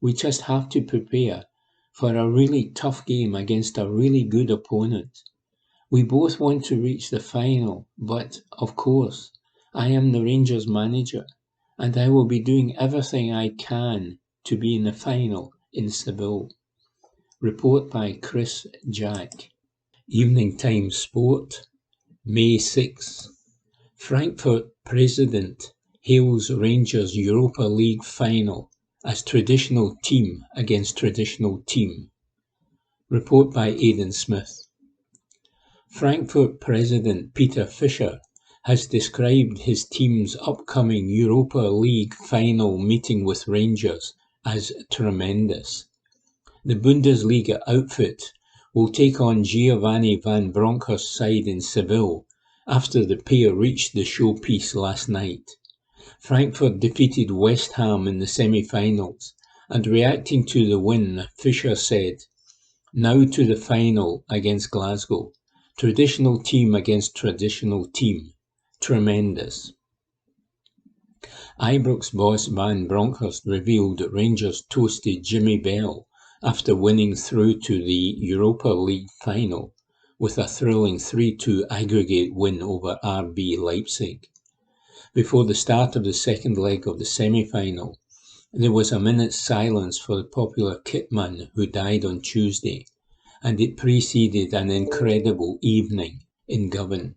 We just have to prepare for a really tough game against a really good opponent. We both want to reach the final, but, of course, I am the Rangers manager, and I will be doing everything I can to be in the final in Seville." Report by Chris Jack. Evening Times Sport, May 6. Frankfurt President hails Rangers Europa League final as traditional team against traditional team. Report by Aidan Smith. Frankfurt President Peter Fischer has described his team's upcoming Europa League final meeting with Rangers as tremendous. The Bundesliga outfit will take on Giovanni Van Bronckhorst's side in Seville after the pair reached the showpiece last night. Frankfurt defeated West Ham in the semi-finals, and reacting to the win, Fischer said, "Now to the final against Glasgow. Traditional team against traditional team. Tremendous." Ibrox boss Van Bronckhorst revealed that Rangers toasted Jimmy Bell after winning through to the Europa League final with a thrilling 3-2 aggregate win over RB Leipzig. Before the start of the second leg of the semi-final, There was a minute's silence for the popular kitman who died on Tuesday, and it preceded an incredible evening in Govan.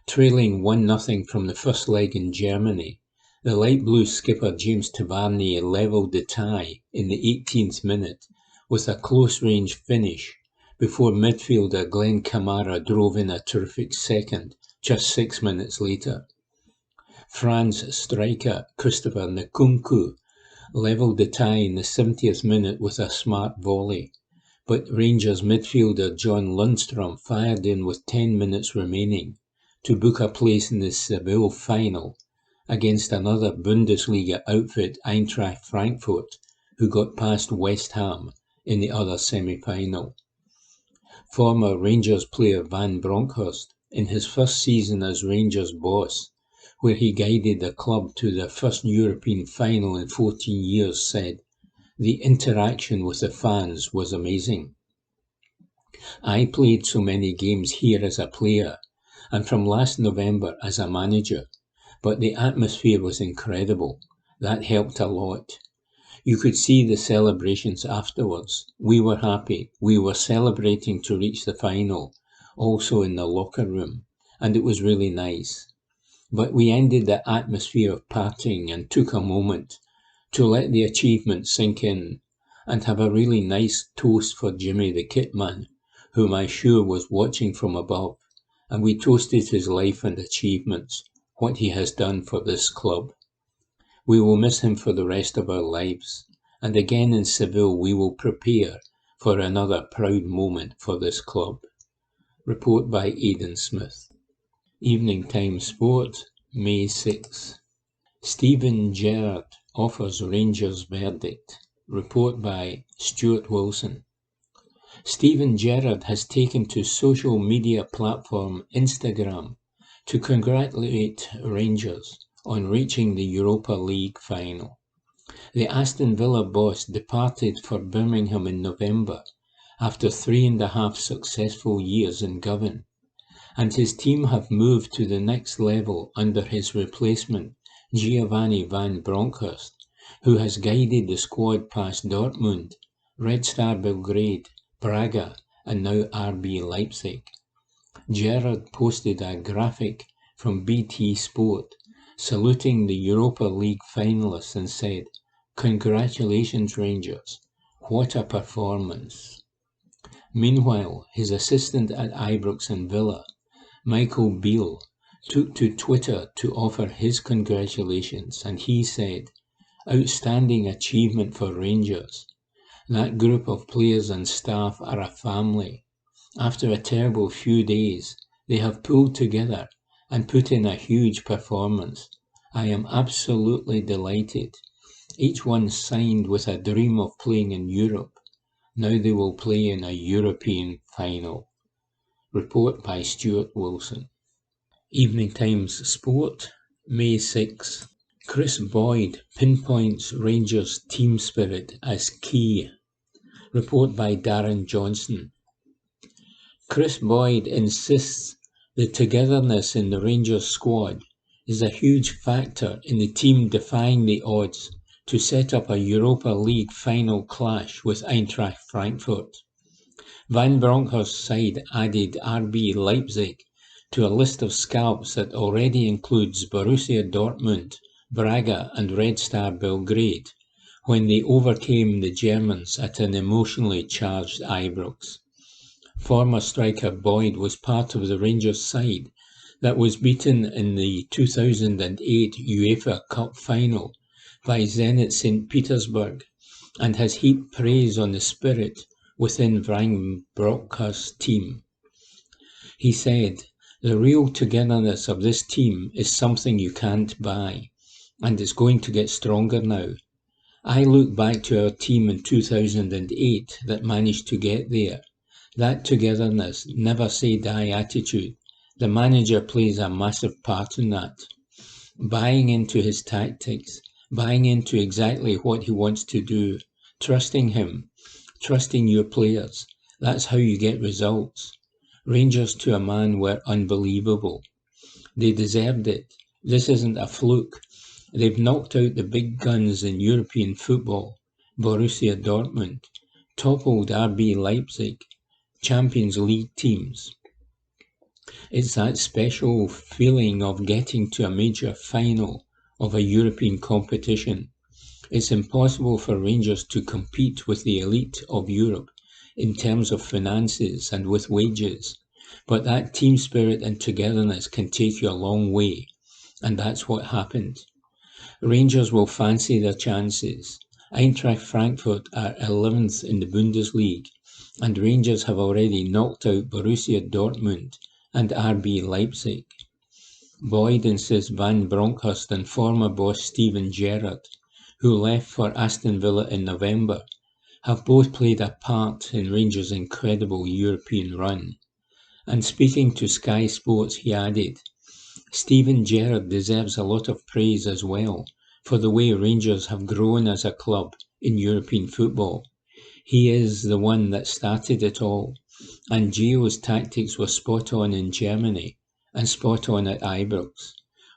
Trailing 1-0 from the first leg in Germany, the light blue skipper James Tavernier levelled the tie in the 18th minute with a close-range finish before midfielder Glenn Kamara drove in a terrific second just 6 minutes later. France striker Christopher Nkunku levelled the tie in the 70th minute with a smart volley, but Rangers midfielder John Lundstrom fired in with 10 minutes remaining to book a place in the Seville final against another Bundesliga outfit, Eintracht Frankfurt, who got past West Ham in the other semi-final. Former Rangers player Van Bronckhorst, in his first season as Rangers boss, where he guided the club to their first European final in 14 years, said, "The interaction with the fans was amazing. I played so many games here as a player, and from last November as a manager, but the atmosphere was incredible. That helped a lot. You could see the celebrations afterwards. We were happy. We were celebrating to reach the final, also in the locker room, and it was really nice. But we ended the atmosphere of partying and took a moment to let the achievement sink in and have a really nice toast for Jimmy the Kitman, whom I sure was watching from above, and we toasted his life and achievements, what he has done for this club. We will miss him for the rest of our lives, and again in Seville we will prepare for another proud moment for this club." Report by Aidan Smith. Evening Times Sport, May 6. Steven Gerrard offers Rangers verdict. Report by Stuart Wilson. Steven Gerrard has taken to social media platform Instagram to congratulate Rangers on reaching the Europa League final. The Aston Villa boss departed for Birmingham in November after 3.5 successful years in Govan, and his team have moved to the next level under his replacement, Giovanni Van Bronckhorst, who has guided the squad past Dortmund, Red Star Belgrade, Braga, and now RB Leipzig. Gerrard posted a graphic from BT Sport saluting the Europa League finalists and said, "Congratulations Rangers, what a performance." Meanwhile, his assistant at Ibrox and Villa, Michael Beale, took to Twitter to offer his congratulations, and he said, "Outstanding achievement for Rangers. That group of players and staff are a family. After a terrible few days, they have pulled together and put in a huge performance. I am absolutely delighted. Each one signed with a dream of playing in Europe. Now they will play in a European final." Report by Stuart Wilson. Evening Times Sport, May 6. Chris Boyd pinpoints Rangers team spirit as key. Report by Darren Johnson. Chris Boyd insists the togetherness in the Rangers squad is a huge factor in the team defying the odds to set up a Europa League final clash with Eintracht Frankfurt. Van Bronckhorst's side added RB Leipzig to a list of scalps that already includes Borussia Dortmund, Braga and Red Star Belgrade when they overcame the Germans at an emotionally charged Ibrox. Former striker Boyd was part of the Rangers side that was beaten in the 2008 UEFA Cup final by Zenit St. Petersburg and has heaped praise on the spirit within Van Bronckhorst's team. He said, "The real togetherness of this team is something you can't buy, and it's going to get stronger now. I look back to our team in 2008 that managed to get there. That togetherness, never say die attitude, the manager plays a massive part in that. Buying into his tactics, buying into exactly what he wants to do, trusting him, trusting your players. That's how you get results. Rangers to a man were unbelievable. They deserved it. This isn't a fluke. They've knocked out the big guns in European football, Borussia Dortmund, toppled RB Leipzig, Champions League teams. It's that special feeling of getting to a major final of a European competition. It's impossible for Rangers to compete with the elite of Europe in terms of finances and with wages, but that team spirit and togetherness can take you a long way, and that's what happened. Rangers will fancy their chances. Eintracht Frankfurt are 11th in the Bundesliga, and Rangers have already knocked out Borussia Dortmund and RB Leipzig. Boyd insists Van Bronckhorst and former boss Steven Gerrard, who left for Aston Villa in November, have both played a part in Rangers' incredible European run. And speaking to Sky Sports, he added, Steven Gerrard deserves a lot of praise as well for the way Rangers have grown as a club in European football. He is the one that started it all, and Gio's tactics were spot on in Germany and spot on at Ibrox.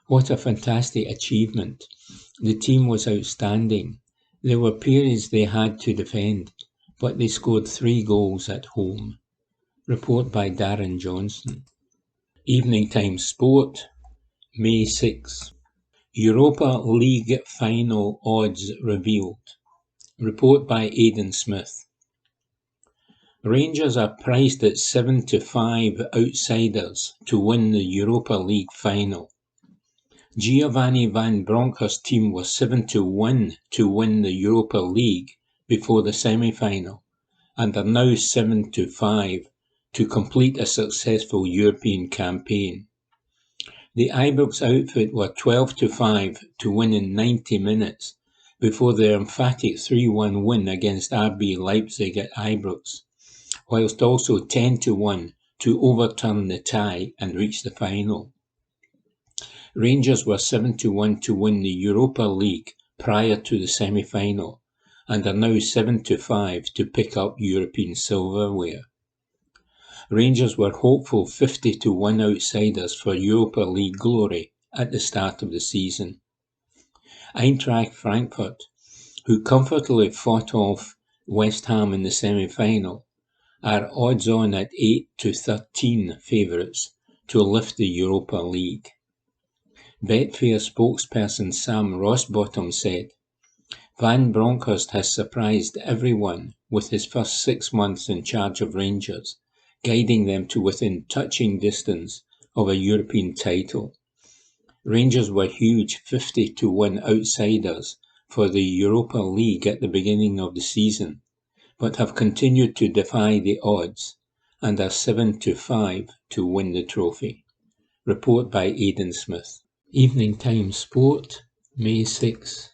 What a fantastic achievement. The team was outstanding. There were periods they had to defend, but they scored 3 goals at home. Report by Darren Johnson. Evening Times Sport, May 6. Europa League final odds revealed. Report by Aidan Smith. Rangers are priced at 7-5 outsiders to win the Europa League final. Giovanni Van Bronckhorst's team was 7-1 to win the Europa League before the semi-final, and are now 7-5 to complete a successful European campaign. The Ibrox outfit were 12-5 to win in 90 minutes before their emphatic 3-1 win against RB Leipzig at Ibrox, whilst also 10-1 to overturn the tie and reach the final. Rangers were 7-1 to win the Europa League prior to the semi-final, and are now 7-5 to pick up European silverware. Rangers were hopeful 50-1 outsiders for Europa League glory at the start of the season. Eintracht Frankfurt, who comfortably fought off West Ham in the semi-final, are odds-on at 8-13 favourites to lift the Europa League. Betfair spokesperson Sam Rosbottom said, Van Bronckhorst has surprised everyone with his first 6 months in charge of Rangers, guiding them to within touching distance of a European title. Rangers were huge 50-1 outsiders for the Europa League at the beginning of the season, but have continued to defy the odds and are 7-5 to win the trophy. Report by Aidan Smith. Evening Times Sport, May 6.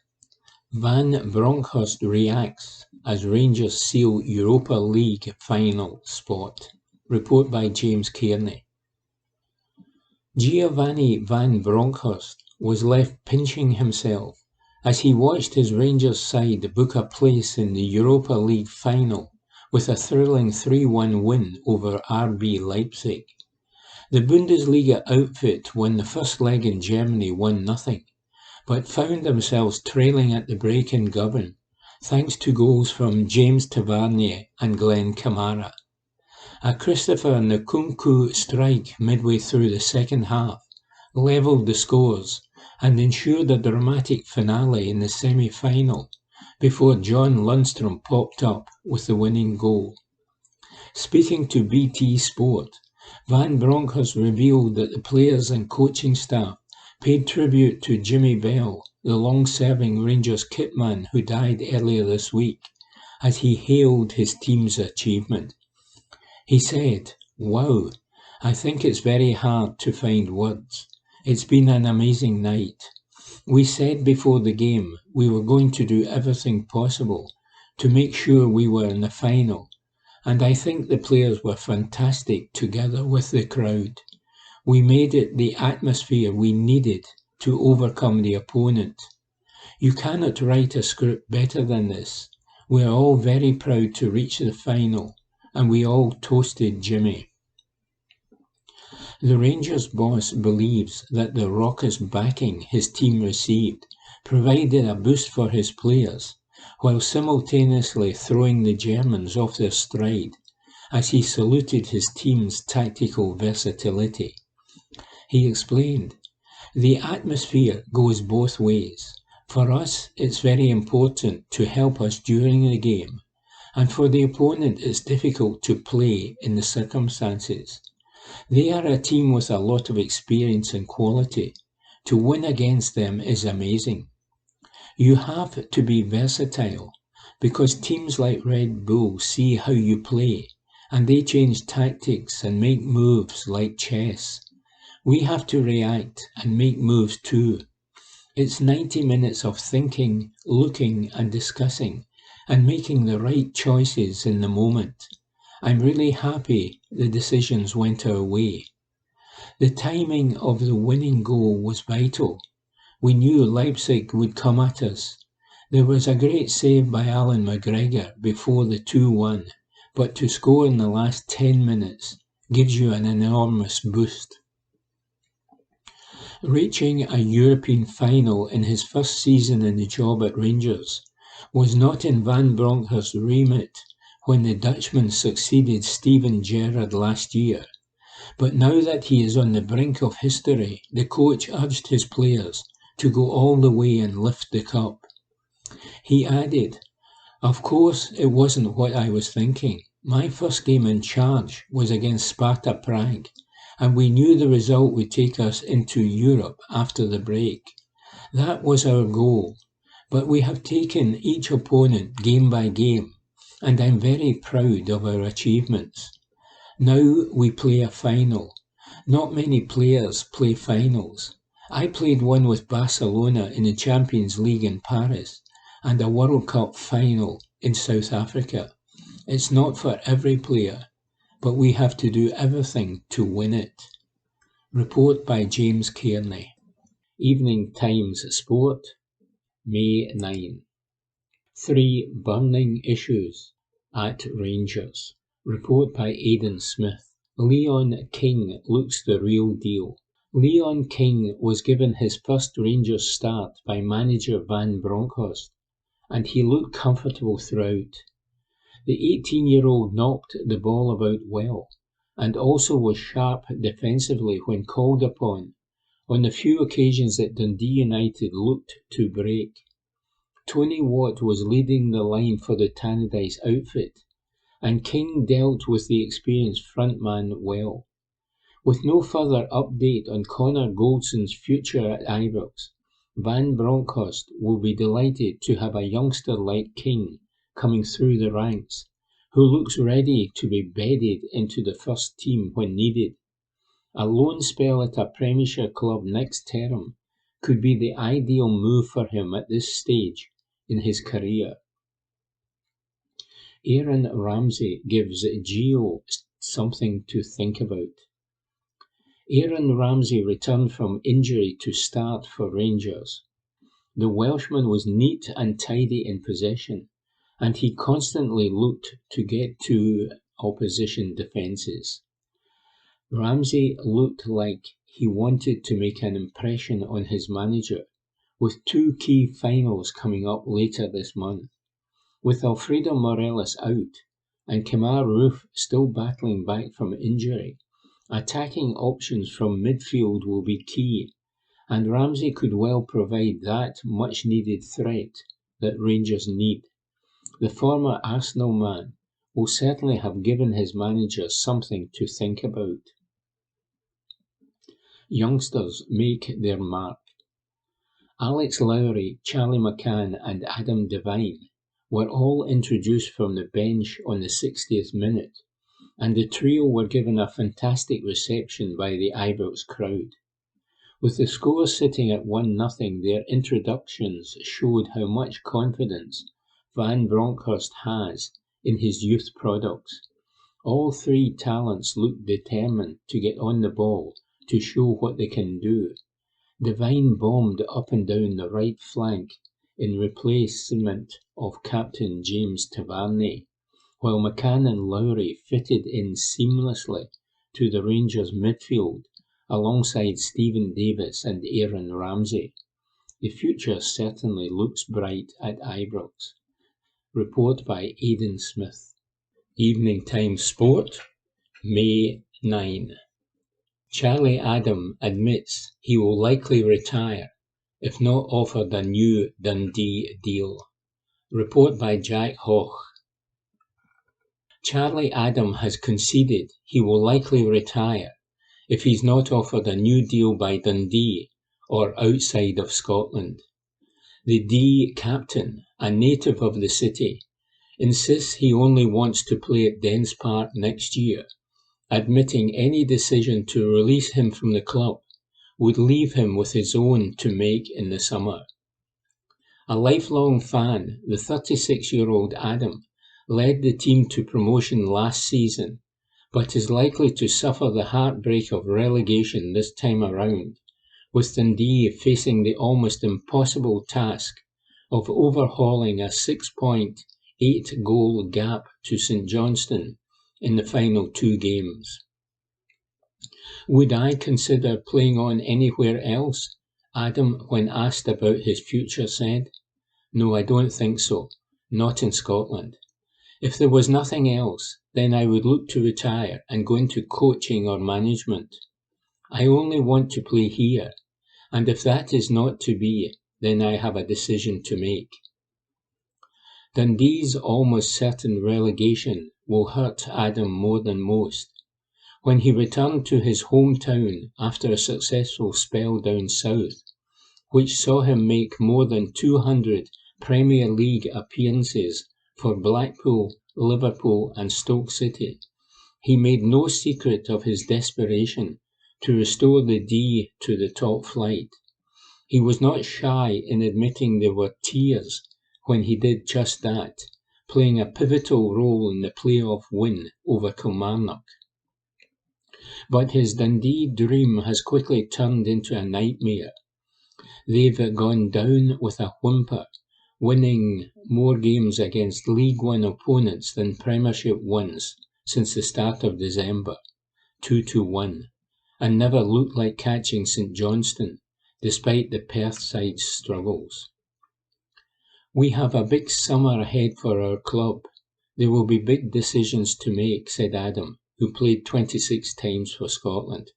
Van Bronckhorst reacts as Rangers seal Europa League final spot. Report by James Kearney. Giovanni Van Bronckhorst was left pinching himself as he watched his Rangers side book a place in the Europa League final with a thrilling 3-1 win over RB Leipzig. The Bundesliga outfit won the first leg in Germany 1-0, but found themselves trailing at the break in Govan, thanks to goals from James Tavernier and Glenn Kamara. A Christopher Nkunku strike midway through the second half levelled the scores and ensured a dramatic finale in the semi-final before John Lundstrom popped up with the winning goal. Speaking to BT Sport, Van Bronckhorst revealed that the players and coaching staff paid tribute to Jimmy Bell, the long-serving Rangers kitman who died earlier this week, as he hailed his team's achievement. He said, "Wow, I think it's very hard to find words. It's been an amazing night. We said before the game we were going to do everything possible to make sure we were in the final, and I think the players were fantastic together with the crowd. We made it the atmosphere we needed to overcome the opponent. You cannot write a script better than this. We are all very proud to reach the final, and we all toasted Jimmy." The Rangers boss believes that the raucous backing his team received provided a boost for his players, while simultaneously throwing the Germans off their stride as he saluted his team's tactical versatility. He explained, "The atmosphere goes both ways. For us, it's very important to help us during the game, and for the opponent it's difficult to play in the circumstances. They are a team with a lot of experience and quality. To win against them is amazing. You have to be versatile, because teams like Red Bull see how you play, and they change tactics and make moves like chess. We have to react and make moves too. It's 90 minutes of thinking, looking and discussing, and making the right choices in the moment. I'm really happy the decisions went our way. The timing of the winning goal was vital. We knew Leipzig would come at us. There was a great save by Alan McGregor before the 2-1, but to score in the last 10 minutes gives you an enormous boost." Reaching a European final in his first season in the job at Rangers was not in Van Bronckhorst's remit when the Dutchman succeeded Steven Gerrard last year. But now that he is on the brink of history, the coach urged his players to go all the way and lift the cup. He added, "Of course, it wasn't what I was thinking. My first game in charge was against Sparta Prague, and we knew the result would take us into Europe after the break. That was our goal, but we have taken each opponent game by game, and I'm very proud of our achievements. Now we play a final. Not many players play finals. I played one with Barcelona in the Champions League in Paris and a World Cup final in South Africa. It's not for every player, but we have to do everything to win it." Report by James Kearney. Evening Times Sport, May 9. 3 burning issues at Rangers. Report by Aidan Smith. Leon King looks the real deal. Leon King was given his first Rangers start by manager Van Bronckhorst, and he looked comfortable throughout. The 18-year-old knocked the ball about well, and also was sharp defensively when called upon, on the few occasions that Dundee United looked to break. Tony Watt was leading the line for the Tannadice outfit, and King dealt with the experienced frontman well. With no further update on Connor Goldson's future at Ibrox, Van Bronckhorst will be delighted to have a youngster like King coming through the ranks, who looks ready to be bedded into the first team when needed. A loan spell at a Premiership club next term could be the ideal move for him at this stage in his career. Aaron Ramsey gives Gio something to think about. Aaron Ramsey returned from injury to start for Rangers. The Welshman was neat and tidy in possession, and he constantly looked to get to opposition defences. Ramsey looked like he wanted to make an impression on his manager, with 2 key finals coming up later this month. With Alfredo Morelos out and Kemar Roofe still battling back from injury, attacking options from midfield will be key, and Ramsey could well provide that much-needed threat that Rangers need. The former Arsenal man will certainly have given his manager something to think about. Youngsters make their mark. Alex Lowry, Charlie McCann and Adam Devine were all introduced from the bench on the 60th minute, and the trio were given a fantastic reception by the Ibrox crowd. With the score sitting at 1-0, their introductions showed how much confidence Van Bronckhorst has in his youth products. All 3 talents looked determined to get on the ball to show what they can do. Devine bombed up and down the right flank in replacement of captain James Tavernier, while McCann and Lowry fitted in seamlessly to the Rangers midfield alongside Stephen Davis and Aaron Ramsey. The future certainly looks bright at Ibrox. Report by Aidan Smith. Evening Times Sport, May 9. Charlie Adam admits he will likely retire if not offered a new Dundee deal. Report by Jack Hoch. Charlie Adam has conceded he will likely retire if he's not offered a new deal by Dundee or outside of Scotland. The D captain, a native of the city, insists he only wants to play at Dens Park next year, admitting any decision to release him from the club would leave him with his own to make in the summer. A lifelong fan, the 36-year-old Adam led the team to promotion last season, but is likely to suffer the heartbreak of relegation this time around, with Dundee facing the almost impossible task of overhauling a 6-point-8-goal gap to St Johnstone in the final 2 games. Would I consider playing on anywhere else? Adam, when asked about his future, said, "No, I don't think so. Not in Scotland. If there was nothing else, then I would look to retire and go into coaching or management. I only want to play here, and if that is not to be, then I have a decision to make." Dundee's almost certain relegation will hurt Adam more than most. When he returned to his hometown after a successful spell down south, which saw him make more than 200 Premier League appearances for Blackpool, Liverpool and Stoke City, he made no secret of his desperation to restore the D to the top flight. He was not shy in admitting there were tears when he did just that, playing a pivotal role in the playoff win over Kilmarnock. But his Dundee dream has quickly turned into a nightmare. They've gone down with a whimper, winning more games against League One opponents than Premiership wins since the start of December, 2-1, and never looked like catching St Johnstone, despite the Perth side's struggles. "We have a big summer ahead for our club. There will be big decisions to make," said Adam, who played 26 times for Scotland.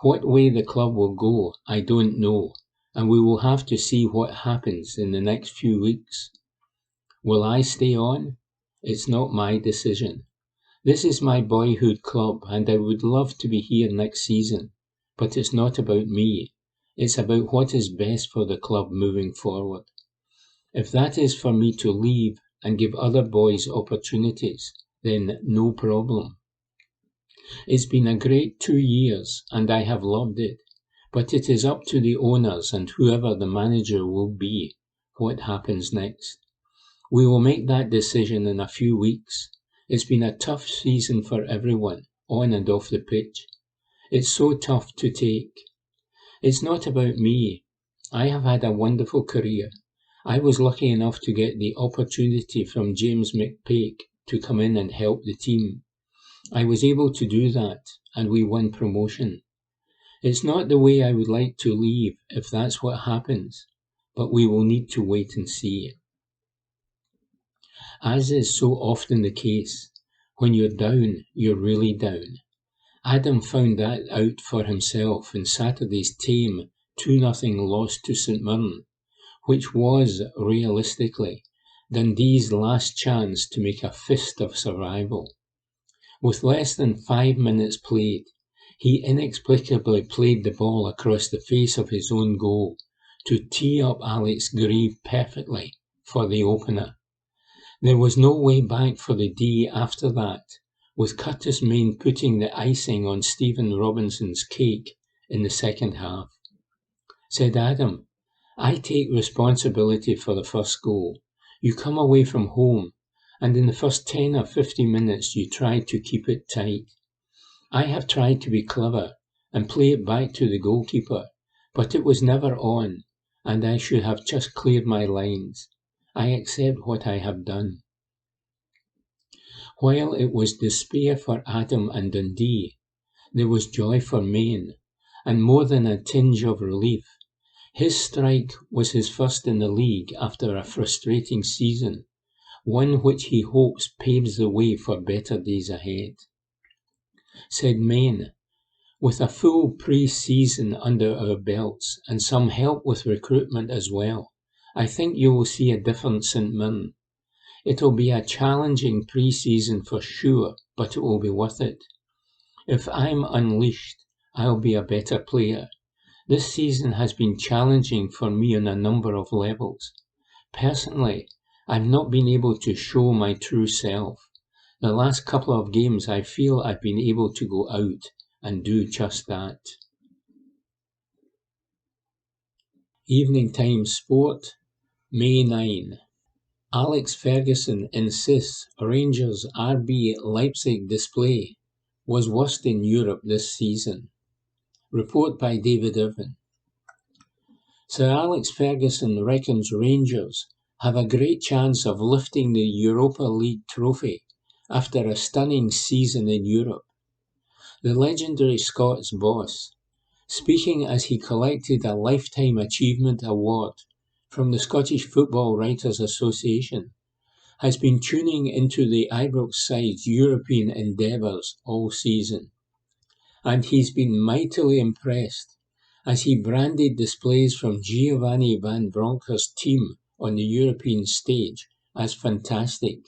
"What way the club will go, I don't know, and we will have to see what happens in the next few weeks. Will I stay on? It's not my decision. This is my boyhood club, and I would love to be here next season, but it's not about me. It's about what is best for the club moving forward. If that is for me to leave and give other boys opportunities, then no problem. It's been a great 2 years, and I have loved it, but it is up to the owners and whoever the manager will be what happens next. We will make that decision in a few weeks. It's been a tough season for everyone, on and off the pitch. It's so tough to take. It's not about me. I have had a wonderful career. I was lucky enough to get the opportunity from James McPake to come in and help the team. I was able to do that, and we won promotion. It's not the way I would like to leave if that's what happens, but we will need to wait and see." As is so often the case, when you're down, you're really down. Adam found that out for himself in Saturday's tame 2-0 loss to St Mirren, which was, realistically, Dundee's last chance to make a fist of survival. With less than 5 minutes played, he inexplicably played the ball across the face of his own goal to tee up Alex Grieve perfectly for the opener. There was no way back for the D after that, with Curtis Main putting the icing on Stephen Robinson's cake in the second half. Said Adam, "I take responsibility for the first goal. You come away from home, and in the first 10 or 15 minutes you try to keep it tight. I have tried to be clever and play it back to the goalkeeper, but it was never on, and I should have just cleared my lines. I accept what I have done." While it was despair for Adam and Dundee, there was joy for Main, and more than a tinge of relief. His strike was his first in the league after a frustrating season, one which he hopes paves the way for better days ahead. Said Main, with a full pre-season under our belts and some help with recruitment as well, I think you will see a different St Mirren. It'll be a challenging pre-season for sure, but it will be worth it. If I'm unleashed, I'll be a better player. This season has been challenging for me on a number of levels. Personally, I've not been able to show my true self. The last couple of games I feel I've been able to go out and do just that. Evening Times Sport, May 9. Alex Ferguson insists Rangers' RB Leipzig display was worst in Europe this season. Report by David Irvin. Sir Alex Ferguson reckons Rangers have a great chance of lifting the Europa League trophy after a stunning season in Europe. The legendary Scots boss, speaking as he collected a Lifetime Achievement Award from the Scottish Football Writers Association, has been tuning into the Ibrox side's European endeavours all season, and he's been mightily impressed as he branded displays from Giovanni Van Bronckhorst's team on the European stage as fantastic.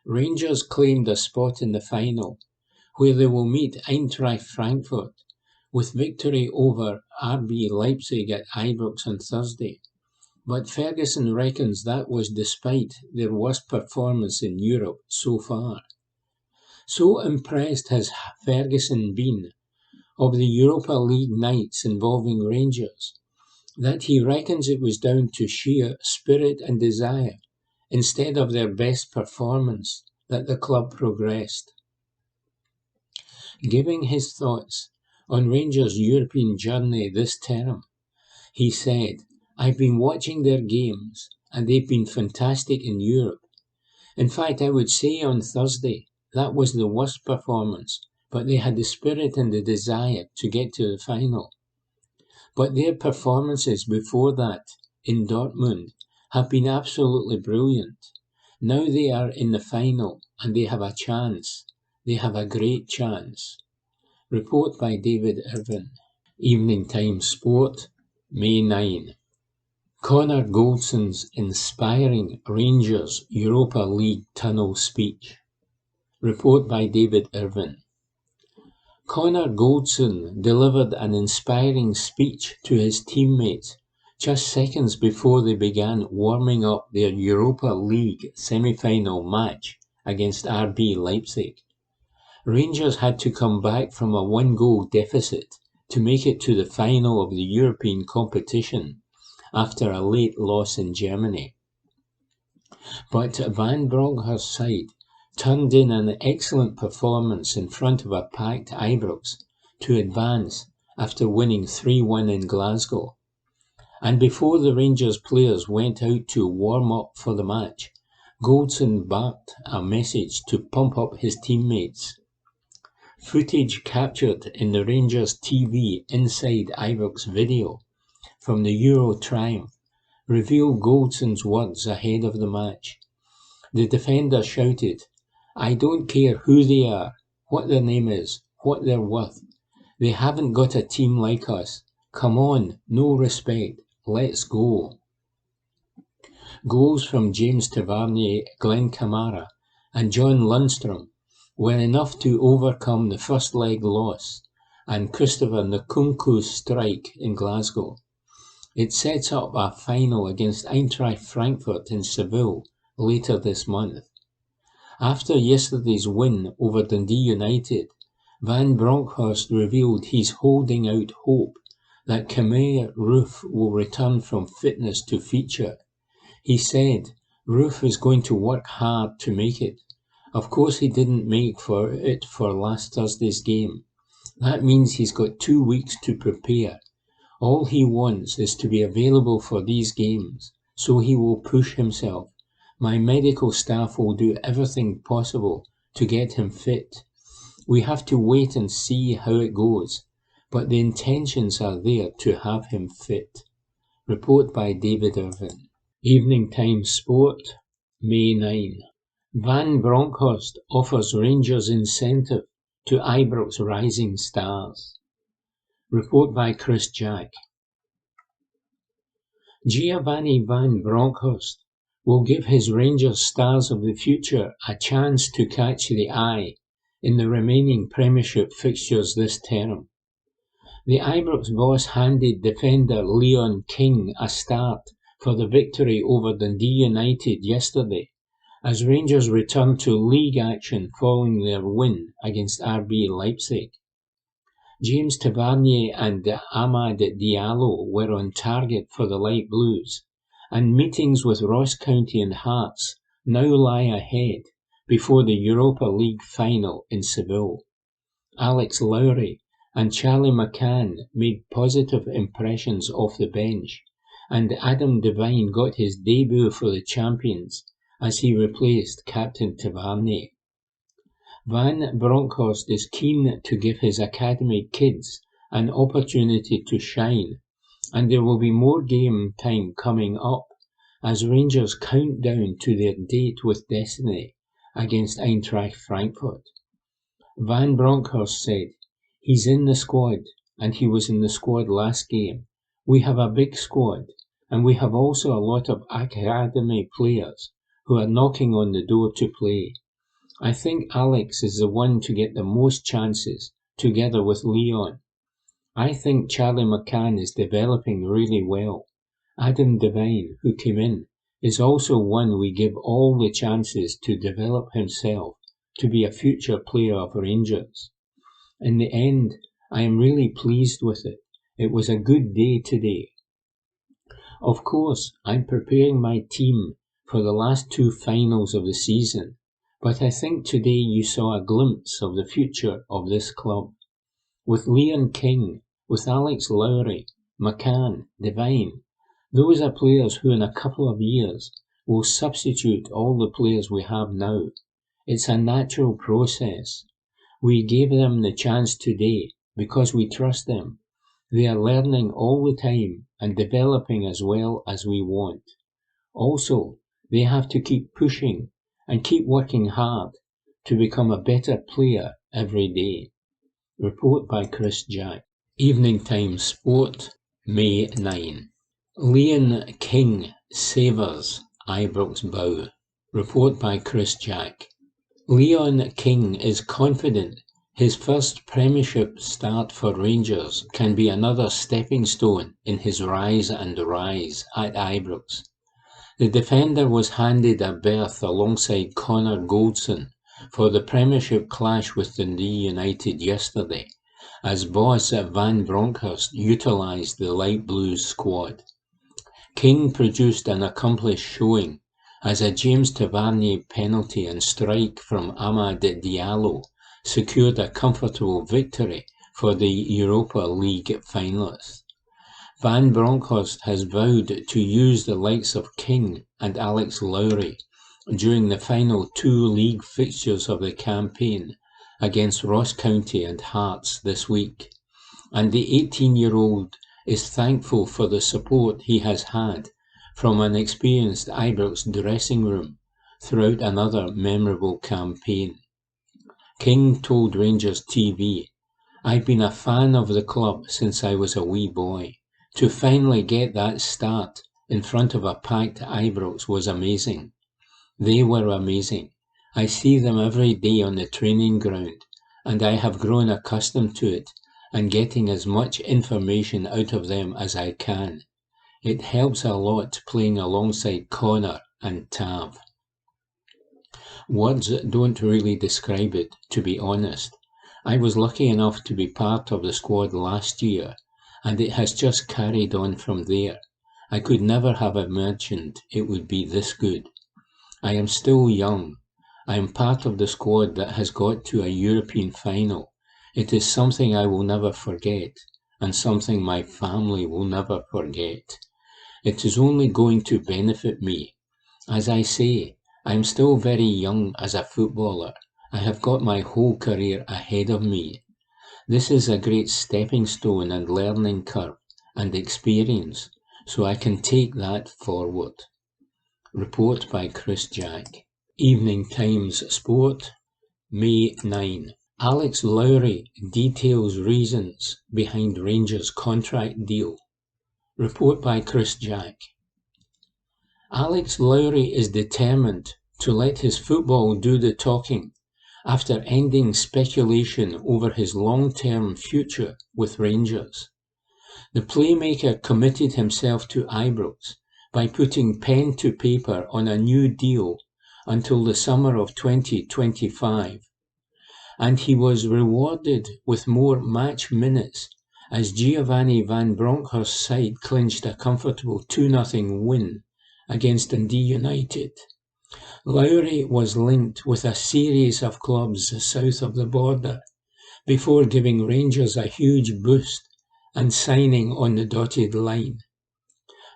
Rangers claimed a spot in the final, where they will meet Eintracht Frankfurt, with victory over RB Leipzig at Ibrox on Thursday. But Ferguson reckons that was despite their worst performance in Europe so far. So impressed has Ferguson been of the Europa League nights involving Rangers that he reckons it was down to sheer spirit and desire instead of their best performance that the club progressed. Giving his thoughts on Rangers' European journey this term, he said, I've been watching their games and they've been fantastic in Europe. In fact, I would say on Thursday that was the worst performance, but they had the spirit and the desire to get to the final. But their performances before that in Dortmund have been absolutely brilliant. Now they are in the final and they have a chance. They have a great chance. Report by David Irvin. Evening Times Sport, May 9. Connor Goldson's inspiring Rangers Europa League tunnel speech. Report by David Irvin. Connor Goldson delivered an inspiring speech to his teammates just seconds before they began warming up their Europa League semi-final match against RB Leipzig. Rangers had to come back from a one-goal deficit to make it to the final of the European competition after a late loss in Germany. But Van Bronckhorst's side turned in an excellent performance in front of a packed Ibrox to advance after winning 3-1 in Glasgow. And before the Rangers players went out to warm up for the match, Goldson barked a message to pump up his teammates. Footage captured in the Rangers TV Inside Ibrox video from the Euro triumph revealed Goldson's words ahead of the match. The defender shouted, I don't care who they are, what their name is, what they're worth. They haven't got a team like us. Come on, no respect. Let's go. Goals from James Tavernier, Glenn Kamara and John Lundstrom were enough to overcome the first leg loss and Christopher Nkunku's strike in Glasgow. It sets up a final against Eintracht Frankfurt in Seville later this month. After yesterday's win over Dundee United, Van Bronckhorst revealed he's holding out hope that Kemar Roofe will return from fitness to feature. He said Roofe is going to work hard to make it. Of course he didn't make it for last Thursday's game. That means he's got 2 weeks to prepare. All he wants is to be available for these games, so he will push himself. My medical staff will do everything possible to get him fit. We have to wait and see how it goes, but the intentions are there to have him fit. Report by David Irvin. Evening Times Sport, May 9. Van Bronckhorst offers Rangers incentive to Ibrox rising stars. Report by Chris Jack. Giovanni Van Bronckhorst will give his Rangers stars of the future a chance to catch the eye in the remaining Premiership fixtures this term. The Ibrox boss handed defender Leon King a start for the victory over Dundee United yesterday, as Rangers returned to league action following their win against RB Leipzig. James Tavernier and Amad Diallo were on target for the Light Blues, and meetings with Ross County and Hearts now lie ahead before the Europa League final in Seville. Alex Lowry and Charlie McCann made positive impressions off the bench, and Adam Devine got his debut for the champions as he replaced Captain Tavernier. Van Bronckhorst is keen to give his academy kids an opportunity to shine, and there will be more game time coming up as Rangers count down to their date with destiny against Eintracht Frankfurt. Van Bronckhorst said, "He's in the squad, and he was in the squad last game. We have a big squad, and we have also a lot of academy players who are knocking on the door to play. I think Alex is the one to get the most chances, together with Leon. I think Charlie McCann is developing really well. Adam Devine, who came in, is also one we give all the chances to develop himself to be a future player of Rangers. In the end, I am really pleased with it. It was a good day today. Of course, I'm preparing my team for the last two finals of the season, but I think today you saw a glimpse of the future of this club. With Leon King, with Alex Lowry, McCann, Devine, those are players who in a couple of years will substitute all the players we have now. It's a natural process. We gave them the chance today because we trust them. They are learning all the time and developing as well as we want. Also, they have to keep pushing and keep working hard to become a better player every day. Report by Chris Jack. Evening Times Sport, May 9. Leon King savours Ibrox bow. Report by Chris Jack. Leon King is confident his first Premiership start for Rangers can be another stepping stone in his rise at Ibrox. The defender was handed a berth alongside Connor Goldson for the Premiership clash with Dundee United yesterday, as boss Van Bronckhorst utilised the Light Blues squad. King produced an accomplished showing as a James Tavernier penalty and strike from Amad Diallo secured a comfortable victory for the Europa League finalists. Van Bronckhorst has vowed to use the likes of King and Alex Lowry during the final two league fixtures of the campaign against Ross County and Hearts this week, and the 18-year-old is thankful for the support he has had from an experienced Ibrox dressing room throughout another memorable campaign. King told Rangers TV, "I've been a fan of the club since I was a wee boy. To finally get that start in front of a packed Ibrox was amazing. They were amazing. I see them every day on the training ground, and I have grown accustomed to it and getting as much information out of them as I can. It helps a lot playing alongside Connor and Tav." Words don't really describe it, to be honest. I was lucky enough to be part of the squad last year, and it has just carried on from there. I could never have imagined it would be this good. I am still young. I am part of the squad that has got to a European final. It is something I will never forget, and something my family will never forget. It is only going to benefit me. As I say, I am still very young as a footballer. I have got my whole career ahead of me. This is a great stepping stone and learning curve and experience so I can take that forward. Report by Chris Jack. Evening Times Sport, May 9. Alex Lowry details reasons behind Rangers' contract deal. Report by Chris Jack. Alex Lowry is determined to let his football do the talking after ending speculation over his long-term future with Rangers. The playmaker committed himself to Ibrox by putting pen to paper on a new deal until the summer of 2025, and he was rewarded with more match minutes as Giovanni Van Bronckhorst's side clinched a comfortable 2-0 win against Dundee United. Lowry was linked with a series of clubs south of the border before giving Rangers a huge boost and signing on the dotted line.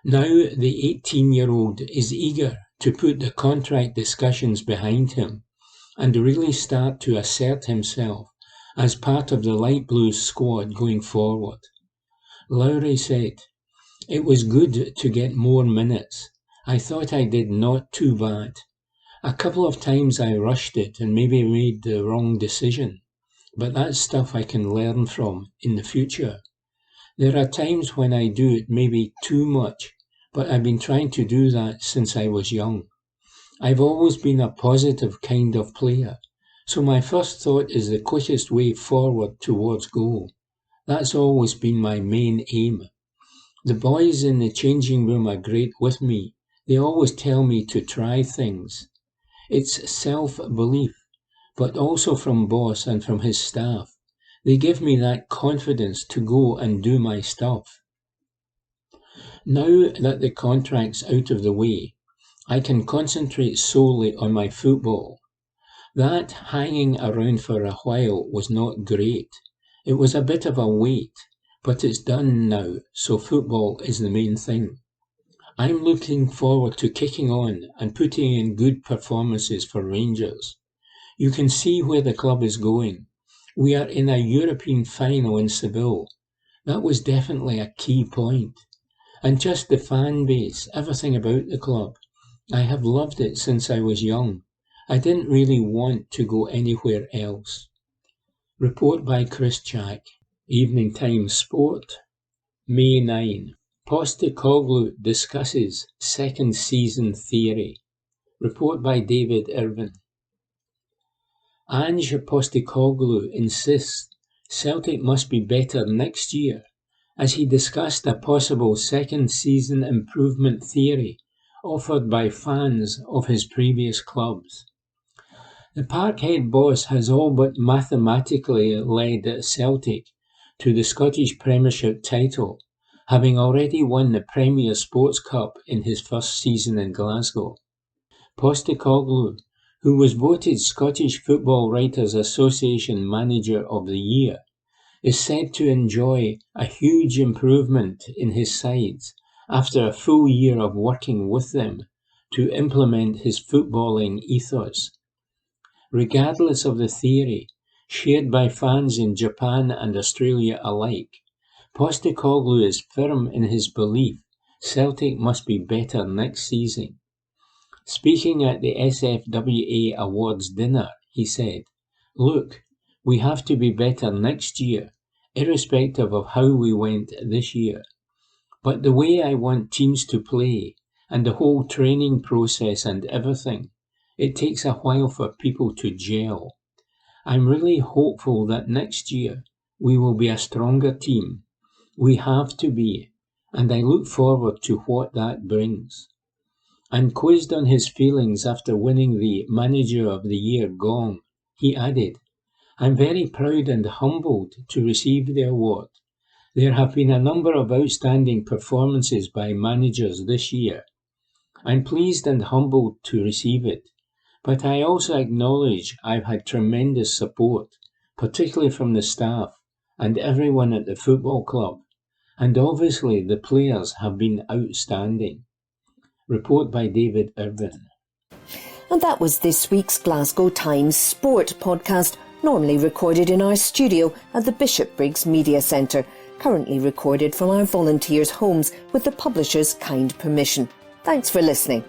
Now the 18-year-old is eager to put the contract discussions behind him and really start to assert himself as part of the light blue squad going forward. Lowry said, "It was good to get more minutes. I thought I did not too bad. A couple of times I rushed it and maybe made the wrong decision, but that's stuff I can learn from in the future. There are times when I do it maybe too much, but I've been trying to do that since I was young. I've always been a positive kind of player, so my first thought is the quickest way forward towards goal. That's always been my main aim. The boys in the changing room are great with me. They always tell me to try things. It's self-belief, but also from boss and from his staff. They give me that confidence to go and do my stuff. Now that the contract's out of the way, I can concentrate solely on my football. That hanging around for a while was not great. It was a bit of a wait, but it's done now, so football is the main thing. I'm looking forward to kicking on and putting in good performances for Rangers. You can see where the club is going. We are in a European final in Seville. That was definitely a key point. And just the fan base, everything about the club. I have loved it since I was young. I didn't really want to go anywhere else. Report by Chris Jack. Evening Times Sport, May 9. Postecoglou discusses second season theory. Report by David Irvin. Ange Postecoglou insists Celtic must be better next year as he discussed a possible second season improvement theory offered by fans of his previous clubs. The Parkhead boss has all but mathematically led Celtic to the Scottish Premiership title, having already won the Premier Sports Cup in his first season in Glasgow. Postecoglou, who was voted Scottish Football Writers Association Manager of the Year, is said to enjoy a huge improvement in his sides after a full year of working with them to implement his footballing ethos. Regardless of the theory, shared by fans in Japan and Australia alike, Postecoglou is firm in his belief Celtic must be better next season. Speaking at the SFWA Awards dinner, he said, "Look, we have to be better next year, irrespective of how we went this year. But the way I want teams to play, and the whole training process and everything, it takes a while for people to gel. I'm really hopeful that next year we will be a stronger team. We have to be, and I look forward to what that brings." And quizzed on his feelings after winning the Manager of the Year gong, he added, "I'm very proud and humbled to receive the award. There have been a number of outstanding performances by managers this year. I'm pleased and humbled to receive it, but I also acknowledge I've had tremendous support, particularly from the staff and everyone at the football club, and obviously the players have been outstanding." Report by David Irvin. And that was this week's Glasgow Times Sport podcast, normally recorded in our studio at the Bishopbriggs Media Centre, currently recorded from our volunteers' homes with the publisher's kind permission. Thanks for listening.